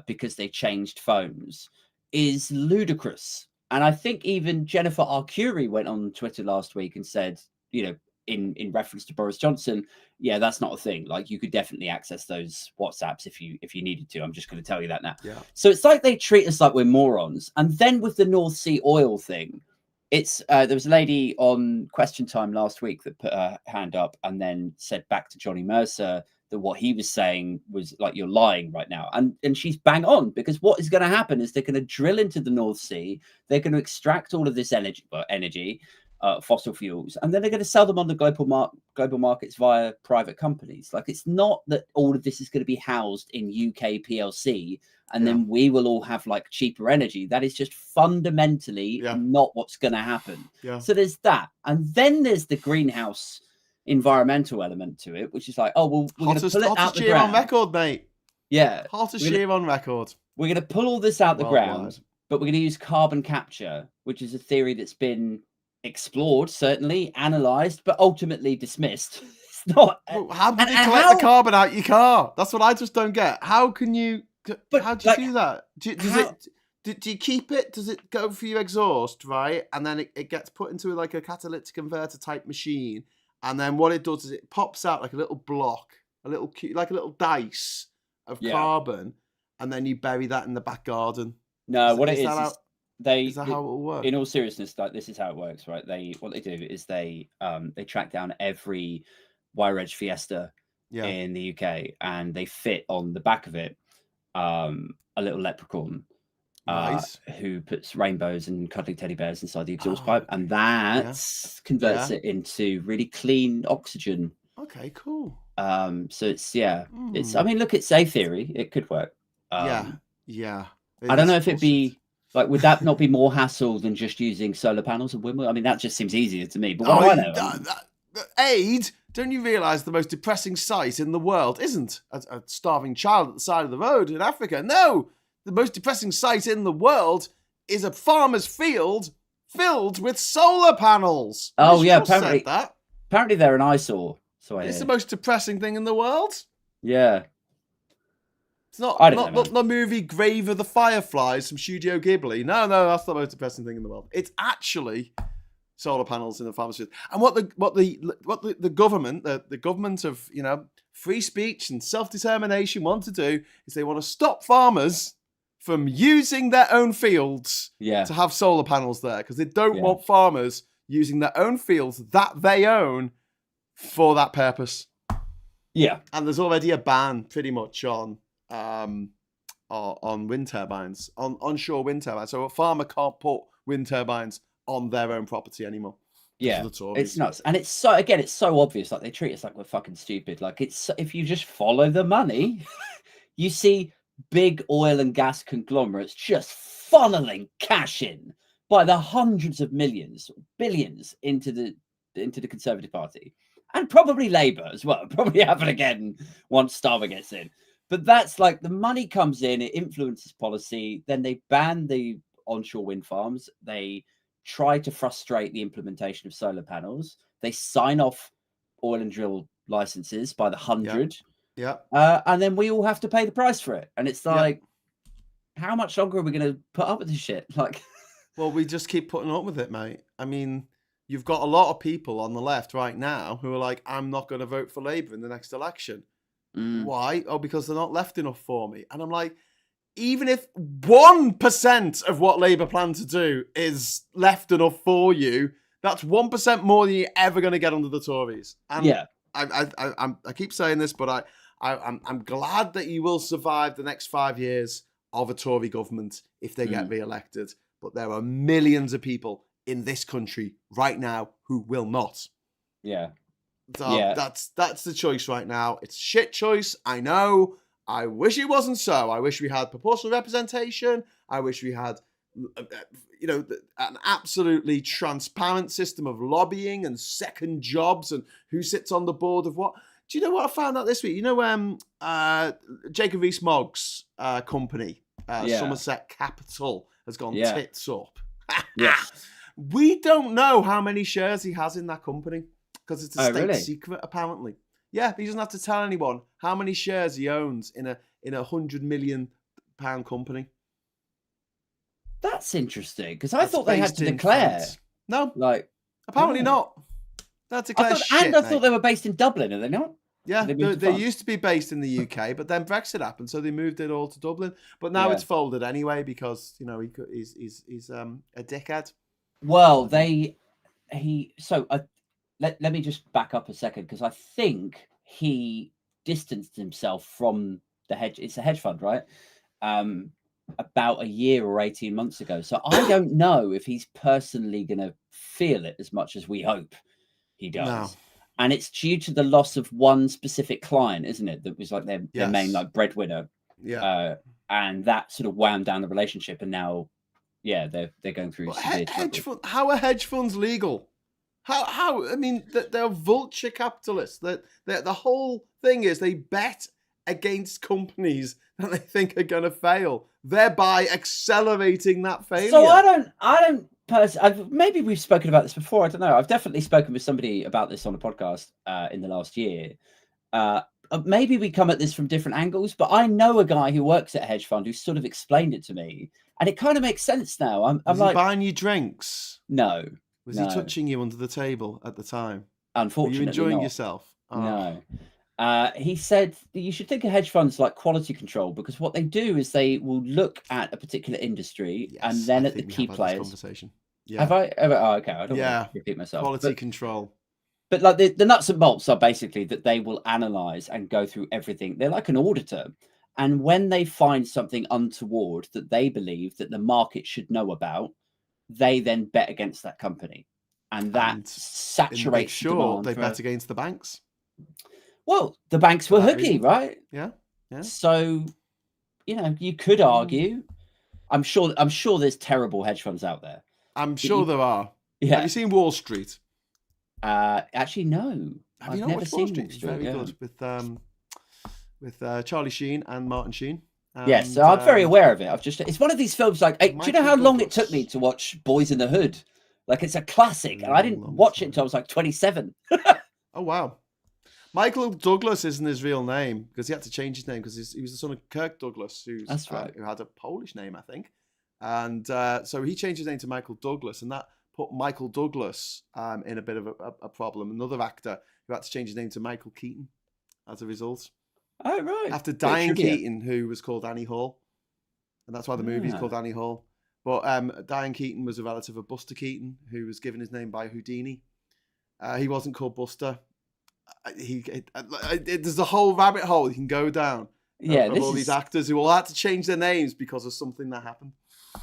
because they changed phones is ludicrous. And I think even Jennifer Arcuri went on Twitter last week and said, you know, in reference to Boris Johnson, yeah, that's not a thing. Like, you could definitely access those WhatsApps if you needed to. I'm just going to tell you that now. Yeah. So it's like they treat us like we're morons. And then with the North Sea oil thing, it's there was a lady on Question Time last week that put her hand up and then said back to Johnny Mercer that what he was saying was like, you're lying right now. And she's bang on, because what is going to happen is they're going to drill into the North Sea. They're going to extract all of this energy, fossil fuels, and then they're going to sell them on the global markets via private companies. Like, it's not that all of this is going to be housed in UK PLC and then we will all have like cheaper energy. That is just fundamentally not what's going to happen. So there's that, and then there's the greenhouse environmental element to it, which is like, oh well, we're going to pull it out the ground. On record, mate. Hottest year on record. We're going to pull all this out the ground, but we're going to use carbon capture, which is a theory that's been explored, certainly analysed, but ultimately dismissed. It's not. How do you collect the carbon out your car? That's what I just don't get. How can you? How do you do that? Do you keep it? Does it go for your exhaust, right? And then it gets put into like a catalytic converter type machine, and then what it does is it pops out like a little block, like a little dice of carbon, and then you bury that in the back garden. No, what it is is that how it will work? In all seriousness, like, this is how it works, right? What they do is they track down every Y-Reg Fiesta in the UK, and they fit on the back of it a little leprechaun who puts rainbows and cuddly teddy bears inside the exhaust pipe, and that converts it into really clean oxygen. Okay, cool. So it's it's. I mean, look, it's a theory. It could work. I don't know if it'd be. Like, would that not be more hassle than just using solar panels and windmills? I mean, that just seems easier to me. But what do I know? Aid, don't you realise the most depressing sight in the world isn't a starving child at the side of the road in Africa? No, the most depressing sight in the world is a farmer's field filled with solar panels. Oh, yeah, apparently they're an eyesore. So it's the most depressing thing in the world. Yeah. It's not the movie Grave of the Fireflies from Studio Ghibli. No, that's the most depressing thing in the world. It's actually solar panels in the farmers' field. And what the government, the government of, you know, free speech and self-determination want to do is they want to stop farmers from using their own fields to have solar panels there, because they don't want farmers using their own fields that they own for that purpose. Yeah. And there's already a ban pretty much on wind turbines, on onshore wind turbines. So a farmer can't put wind turbines on their own property anymore. Yeah, it's nuts. And it's so obvious. Like, they treat us like we're fucking stupid. Like, it's, if you just follow the money, you see big oil and gas conglomerates just funneling cash in by the hundreds of millions, billions into the Conservative Party, and probably Labour as well. Probably happen again once Starmer gets in. But that's like, the money comes in, it influences policy, then they ban the onshore wind farms, they try to frustrate the implementation of solar panels, they sign off oil and drill licenses by the 100, and then we all have to pay the price for it. And it's like, how much longer are we going to put up with this shit? Like, Well, we just keep putting up with it, mate. I mean, you've got a lot of people on the left right now who are like, I'm not going to vote for Labour in the next election. Why? Oh, because they're not left enough for me. And I'm like, even if 1% of what Labour plan to do is left enough for you, that's 1% more than you're ever going to get under the Tories. And Yeah. I keep saying this, but I'm glad that you will survive the next 5 years of a Tory government if they get re-elected. But there are millions of people in this country right now who will not. Yeah. So that's the choice right now. It's a shit choice, I know. I wish it wasn't so. I wish we had proportional representation. I wish we had, an absolutely transparent system of lobbying and second jobs and who sits on the board of what. Do you know what I found out this week? You know, Jacob Rees-Mogg's company, Somerset Capital, has gone tits up. Yes. We don't know how many shares he has in that company because it's a state secret, apparently. Yeah, he doesn't have to tell anyone how many shares he owns in a £100 million company. That's interesting because I thought they had to declare. France. No, apparently not. That's declare shit. I thought they were based in Dublin, are they not? Yeah, they used to be based in the UK, but then Brexit happened, so they moved it all to Dublin. But now it's folded anyway because he's a dickhead. Well, let me just back up a second because I think he distanced himself from the hedge. It's a hedge fund, right? About a year or 18 months ago. So I don't know if he's personally going to feel it as much as we hope he does. No. And it's due to the loss of one specific client, isn't it? That was like their main breadwinner. Yeah. And that sort of wound down the relationship. And now, they're going through hedge fund. How are hedge funds legal? How? I mean, they're vulture capitalists. The whole thing is they bet against companies that they think are going to fail, thereby accelerating that failure. So I don't personally. Maybe we've spoken about this before. I don't know. I've definitely spoken with somebody about this on a podcast in the last year. Maybe we come at this from different angles, but I know a guy who works at a hedge fund who sort of explained it to me, and it kind of makes sense now. I'm like, buying you drinks? No. Was he touching you under the table at the time? Unfortunately, were you enjoying not. yourself? Oh. No. He said you should think of hedge funds like quality control because what they do is they will look at a particular industry and then at the key players. Conversation. Yeah. Have I ever? Oh, okay. I don't want to repeat myself. Quality control. But like the nuts and bolts are basically that they will analyze and go through everything. They're like an auditor. And when they find something untoward that they believe that the market should know about, they then bet against that company. And that saturates the demand. They bet against the banks. Well, the banks were hooky, right? Yeah. So, you could argue. I'm sure there's terrible hedge funds out there. I'm sure there are. Yeah. Have you seen Wall Street? Actually, no. I've never seen Wall Street. It's very good with Charlie Sheen and Martin Sheen. Yes, so I'm very aware of it. It's one of these films like, do you know how long it took me to watch Boys in the Hood? Like, it's a classic, and I didn't watch it until I was like 27. Oh, wow. Michael Douglas isn't his real name because he had to change his name because he was the son of Kirk Douglas, who had a Polish name, I think. And so he changed his name to Michael Douglas, and that put Michael Douglas in a bit of a problem. Another actor who had to change his name to Michael Keaton as a result. Oh, right. After Diane Keaton, who was called Annie Hall. And that's why the movie's called Annie Hall. But Diane Keaton was a relative of Buster Keaton, who was given his name by Houdini. He wasn't called Buster. There's a whole rabbit hole you can go down. Of all these actors who all had to change their names because of something that happened.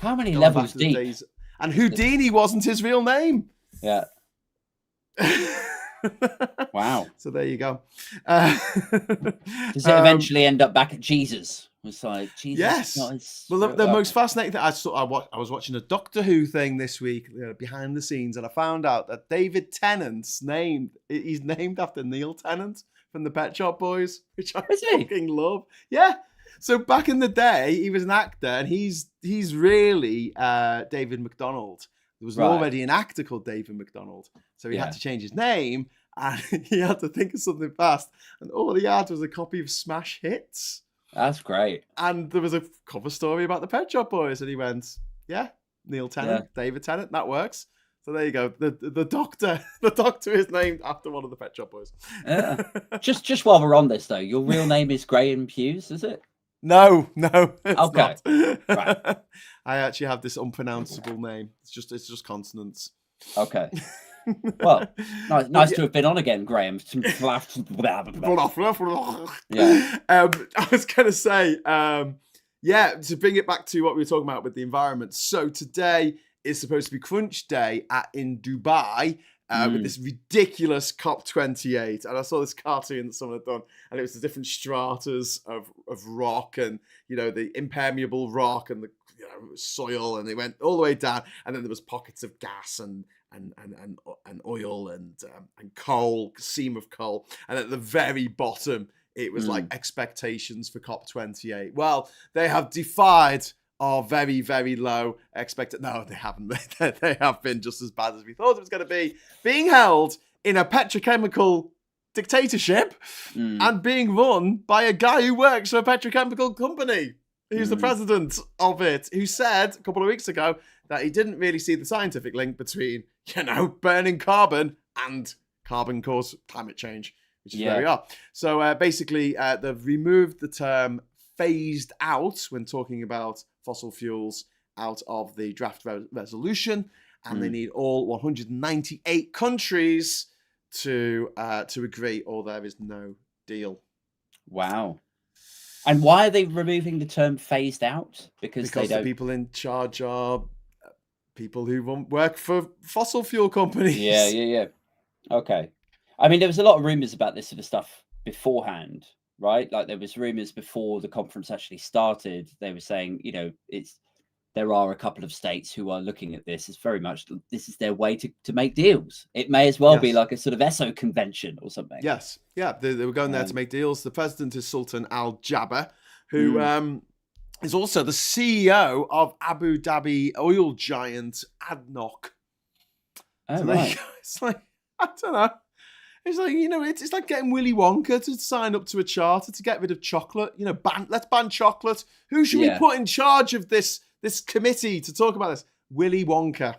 How many levels deep? And Houdini wasn't his real name. Yeah. Wow. So there you go. Does it eventually end up back at Jesus? It's like Jesus. Yes. Well, the most fascinating thing I was watching a Doctor Who thing this week, behind the scenes, and I found out that David Tennant's he's named after Neil Tennant from the Pet Shop Boys, which I fucking love. Yeah. So back in the day, he was an actor, and he's really David McDonald. There was already an actor called David McDonald, so he had to change his name, and he had to think of something fast. And all he had was a copy of Smash Hits. That's great. And there was a cover story about the Pet Shop Boys, and he went, "Yeah, Neil Tennant, David Tennant. That works. So there you go. The doctor is named after one of the Pet Shop Boys. Yeah. Just while we're on this though, your real name is Graham Hughes, is it? No, it's Okay. not. Right. I actually have this unpronounceable name. It's just consonants. Okay. Well, nice to have been on again, Graham. Yeah. I was going to say, to bring it back to what we were talking about with the environment. So today is supposed to be Crunch Day in Dubai with this ridiculous COP28. And I saw this cartoon that someone had done, and it was the different stratas of rock, and the impermeable rock and the soil, and they went all the way down, and then there was pockets of gas and oil and coal, seam of coal, and at the very bottom it was like expectations for COP28. Well, they have defied our very, very low No, they haven't. They have been just as bad as we thought it was going to be. Being held in a petrochemical dictatorship and being run by a guy who works for a petrochemical company, who's the president of it, who said a couple of weeks ago that he didn't really see the scientific link between, burning carbon and carbon cause climate change, which is where we are. So basically, they've removed the term phased out when talking about fossil fuels out of the draft resolution, and they need all 198 countries to agree, or there is no deal. Wow. And why are they removing the term phased out? Because the people in charge are people who won't work for fossil fuel companies. Yeah. Okay. I mean, there was a lot of rumors about this sort of stuff beforehand, right? Like there was rumors before the conference actually started. They were saying, there are a couple of states who are looking at this as very much, this is their way to make deals. It may as well be like a sort of ESO convention or something. Yes. Yeah. They were going there to make deals. The president is Sultan Al Jaber, who is also the CEO of Abu Dhabi oil giant ADNOC. Oh, so right. It's like, I don't know. It's like, it's like getting Willy Wonka to sign up to a charter to get rid of chocolate. Let's ban chocolate. Who should we put in charge of this committee to talk about this? Willy Wonka.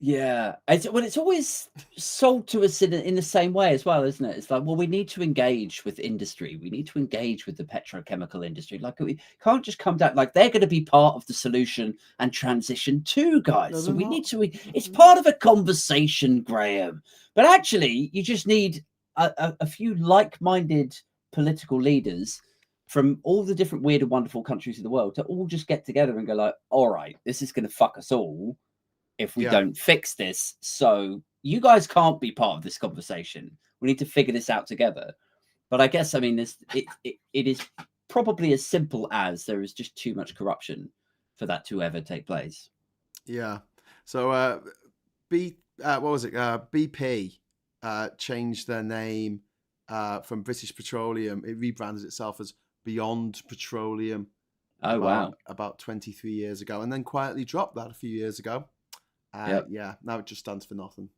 Yeah. It's always sold to us in the same way as well, isn't it? It's like, well, we need to engage with industry. We need to engage with the petrochemical industry. Like, we can't just come down, like, they're going to be part of the solution and transition too, guys. No, so we need to, it's part of a conversation, Graham. But actually, you just need a few like-minded political leaders from all the different weird and wonderful countries of the world to all just get together and go like, all right, this is going to fuck us all if we don't fix this. So you guys can't be part of this conversation. We need to figure this out together. But I guess, I mean, it is probably as simple as there is just too much corruption for that to ever take place. Yeah. So BP changed their name from British Petroleum. It rebranded itself as Beyond Petroleum. About 23 years ago, and then quietly dropped that a few years ago. Yeah, now it just stands for nothing.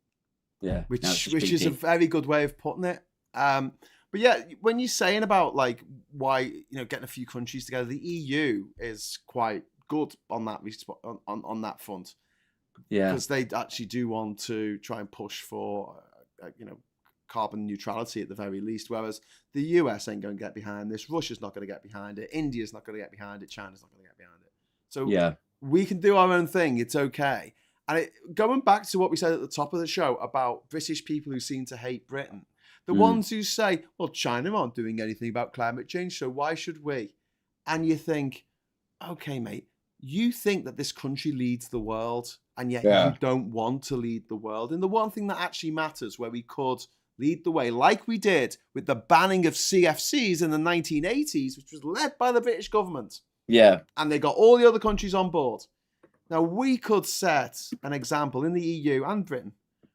Yeah, which is a very good way of putting it. But yeah, when you're saying about like why getting a few countries together, the EU is quite good on that on that front. Yeah, because they actually do want to try and push for carbon neutrality at the very least. Whereas the US ain't going to get behind this. Russia's not going to get behind it. India's not going to get behind it. China's not going to get behind it. So we can do our own thing. It's okay. And going back to what we said at the top of the show about British people who seem to hate Britain, the ones who say, well, China aren't doing anything about climate change, so why should we? And you think, okay, mate, you think that this country leads the world, and yet you don't want to lead the world. And the one thing that actually matters, where we could lead the way, like we did with the banning of CFCs in the 1980s, which was led by the British government. Yeah. And they got all the other countries on board. Now, we could set an example in the EU and Britain.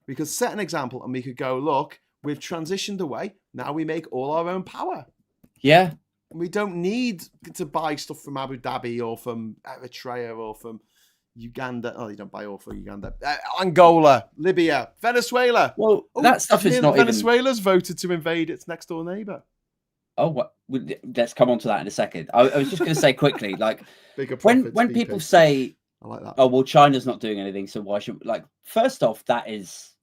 We could set an example and we could go, look, we've transitioned away. Now we make all our own power. Yeah. We don't need to buy stuff from Abu Dhabi or from Eritrea or from Uganda. Oh, you don't buy all from Uganda. Angola, Libya, Venezuela. Well, that stuff is not Venezuela's voted to invade its next door neighbor. Oh, what? Let's come on to that in a second. I was just going to say quickly, like when people say I like that. Oh, well, China's not doing anything, so why should, like, first off, that is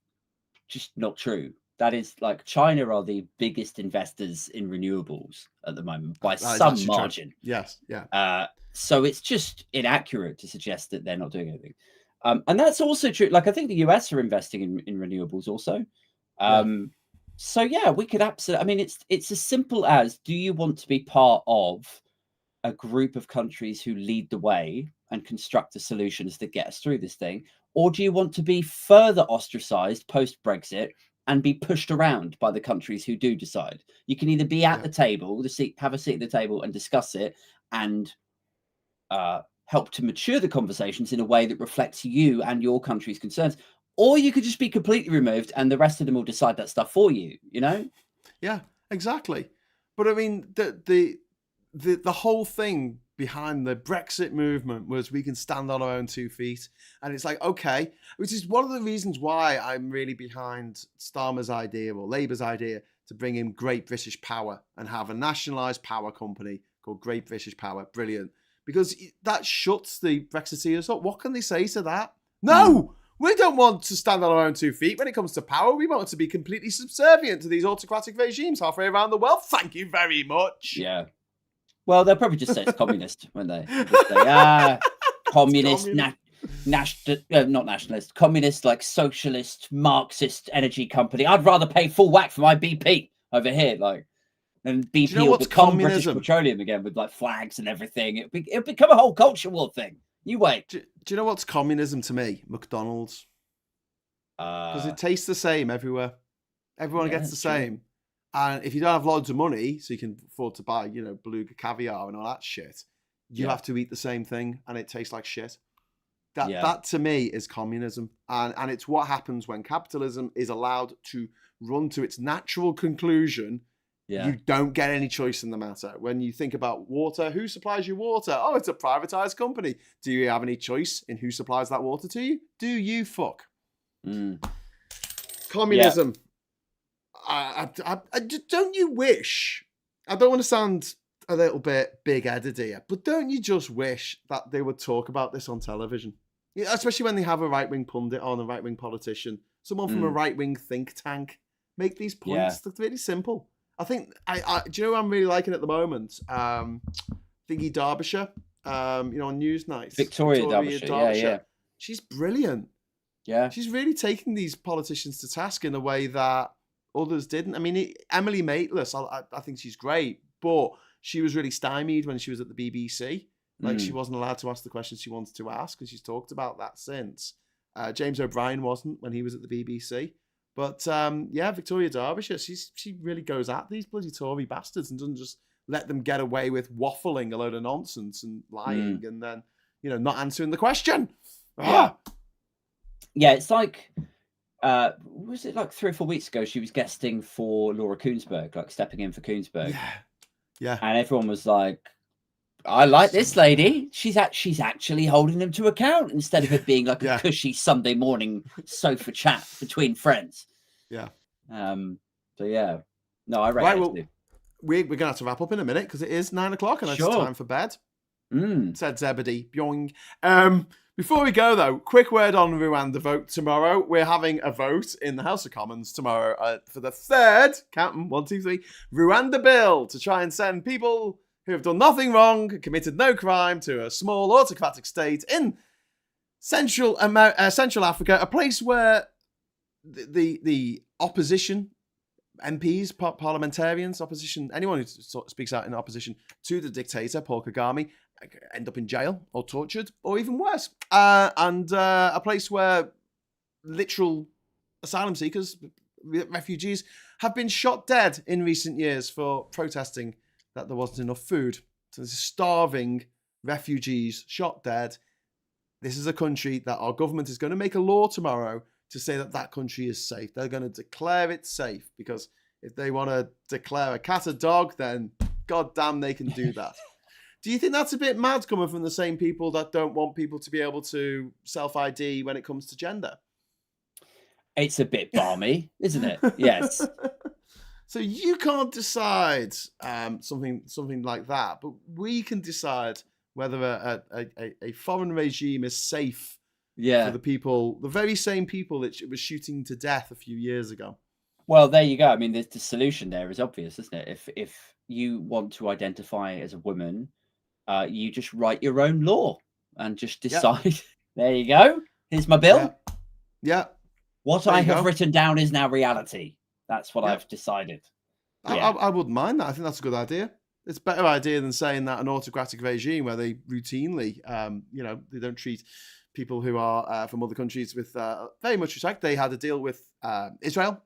just not true. That is, like, China are the biggest investors in renewables at the moment by That is some actually true. margin. Yes, yeah. So it's just inaccurate to suggest that they're not doing anything. And that's also true. Like, I think the US are investing in renewables also. So yeah, we could absolutely. I mean, it's as simple as: do you want to be part of a group of countries who lead the way and construct the solutions that get us through this thing, or do you want to be further ostracized post Brexit and be pushed around by the countries who do decide? You can either be at the table, have a seat at the table, and discuss it, and help to mature the conversations in a way that reflects you and your country's concerns, or you could just be completely removed and the rest of them will decide that stuff for you. You know? Yeah, exactly. But I mean, the whole thing behind the Brexit movement was we can stand on our own 2 feet, and it's like, okay, which is one of the reasons why I'm really behind Starmer's idea or Labour's idea to bring in Great British Power and have a nationalised power company called Great British Power. Brilliant. Because that shuts the Brexiteers up. What can they say to that? No! We don't want to stand on our own 2 feet when it comes to power. We want to be completely subservient to these autocratic regimes halfway around the world. Thank you very much. Yeah. Well, they'll probably just say it's communist, won't they? Just say, communist, not nationalist, communist, like socialist, Marxist energy company. I'd rather pay full whack for my BP over here, like, and BP will become British Petroleum again with like flags and everything. It'll become a whole culture war thing. You wait. Do you know what's communism to me? McDonald's. Because it tastes the same everywhere. Everyone gets the same. And if you don't have loads of money, so you can afford to buy, beluga caviar and all that shit, you have to eat the same thing, and it tastes like shit. That to me is communism, and it's what happens when capitalism is allowed to run to its natural conclusion. You don't get any choice in the matter. When you think about water, who supplies you water? Oh, it's a privatized company. Do you have any choice in who supplies that water to you? Do you fuck? Communism. Don't you wish? I don't want to sound a little bit big-headed here, but don't you just wish that they would talk about this on television? Yeah, especially when they have a right-wing pundit on, a right-wing politician, someone from a right-wing think tank, make these points. They're really simple. I think, do you know who I'm really liking at the moment? Thingy Derbyshire, on news nights. Victoria Derbyshire. Yeah. She's brilliant. Yeah. She's really taking these politicians to task in a way that others didn't. I mean, Emily Maitlis, I think she's great, but she was really stymied when she was at the BBC. Like, she wasn't allowed to ask the questions she wanted to ask, and she's talked about that since. James O'Brien wasn't when he was at the BBC. But, Victoria Derbyshire, she really goes at these bloody Tory bastards and doesn't just let them get away with waffling a load of nonsense and lying and then, not answering the question. Yeah, it's like... was it like 3 or 4 weeks ago she was guesting for Laura Kuenssberg, like stepping in for Kuenssberg? Yeah. And everyone was like, I like this lady. She's actually holding them to account instead of it being like a cushy Sunday morning sofa chat between friends. Yeah. So yeah. No, I rate it. We're going to have to wrap up in a minute because it is 9 o'clock and it's time for bed. Said Zebedee. Byoing. Before we go, though, quick word on Rwanda vote tomorrow. We're having a vote in the House of Commons tomorrow for the third, count them, 1, 2, 3, Rwanda bill to try and send people who have done nothing wrong, committed no crime, to a small autocratic state in Central Africa, a place where the opposition, MPs, parliamentarians, opposition, anyone who speaks out in opposition to the dictator, Paul Kagame, end up in jail or tortured or even worse. And a place where literal asylum seekers, refugees, have been shot dead in recent years for protesting that there wasn't enough food. So there's starving refugees shot dead. This is a country that our government is going to make a law tomorrow to say that country is safe. They're going to declare it safe, because if they want to declare a cat a dog, then goddamn they can do that. Do you think that's a bit mad coming from the same people that don't want people to be able to self-ID when it comes to gender? It's a bit balmy, isn't it? Yes. So you can't decide something like that, but we can decide whether a foreign regime is safe Yeah. for the people, the very same people that was shooting to death a few years ago. Well, there you go. I mean, the solution there is obvious, isn't it? If you want to identify as a woman, you just write your own law and just decide. There you go. Here's my bill. Yeah. What There I you have go. written down is now reality. That's what Yeah. I've decided. I wouldn't mind that. I think that's a good idea. It's a better idea than saying that an autocratic regime where they routinely, they don't treat people who are from other countries with very much respect. They had a deal with Israel,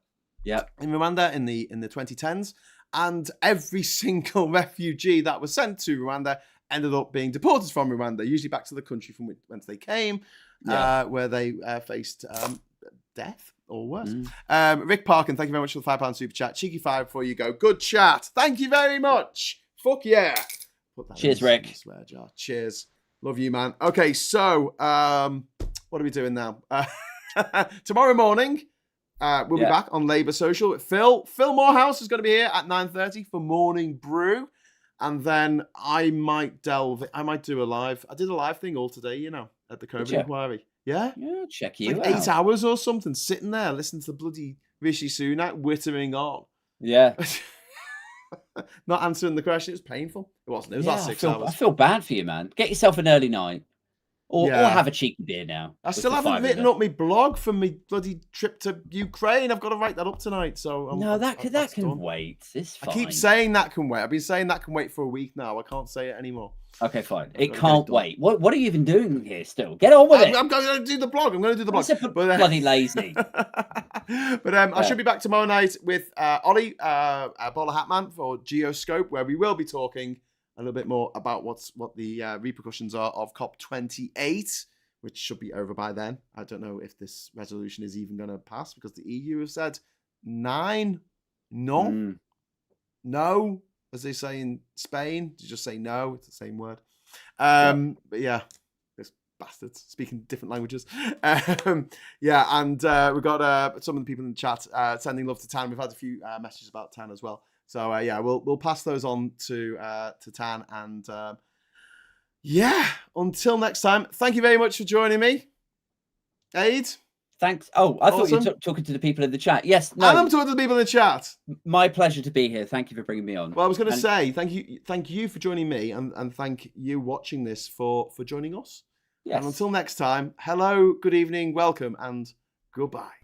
in Rwanda in the 2010s, and every single refugee that was sent to Rwanda ended up being deported from Rwanda, usually back to the country from whence they came, where they faced death or worse. Rick Parkin, thank you very much for the £5 super chat. Cheeky five before you go. Good chat. Thank you very much. Fuck yeah. Cheers, Rick. In the swear jar. Cheers. Love you, man. Okay, so what are we doing now? Tomorrow morning, we'll be back on Labour Social with Phil. Phil Morehouse is going to be here at 9:30 for Morning Brew. And then I might do a live. I did a live thing all today, at the COVID inquiry. Yeah? Yeah, check It's you like out. 8 hours or something, sitting there listening to the bloody Rishi Sunak wittering on. Yeah. Not answering the question. It was painful. It wasn't. It was like 6 hours. I feel bad for you, man. Get yourself an early night. Or have a cheeky beer now. I still haven't written up my blog from my bloody trip to Ukraine. I've got to write that up tonight. So that can wait. It's fine. I keep saying that can wait. I've been saying that can wait for a week now. I can't say it anymore. Okay, fine. It can't wait. What are you even doing here still? Get on with it. I'm going to do the blog. Bloody lazy. But I should be back tomorrow night with Ollie, Bowler Hatman for Geoscope, where we will be talking a little bit more about what the repercussions are of COP28, which should be over by then. I don't know if this resolution is even going to pass because the EU have said no, as they say in Spain. You just say no, it's the same word. But yeah, this bastards speaking different languages. And we've got some of the people in the chat sending love to Tan. We've had a few messages about Tan as well. So we'll pass those on to Tan, and until next time, thank you very much for joining me, Aid. Thanks. Oh, I thought you were talking to the people in the chat. Yes, no. I'm talking to the people in the chat. My pleasure to be here. Thank you for bringing me on. Well, I was going to say thank you for joining me, and thank you watching this for joining us. Yes. And until next time, hello, good evening, welcome, and goodbye.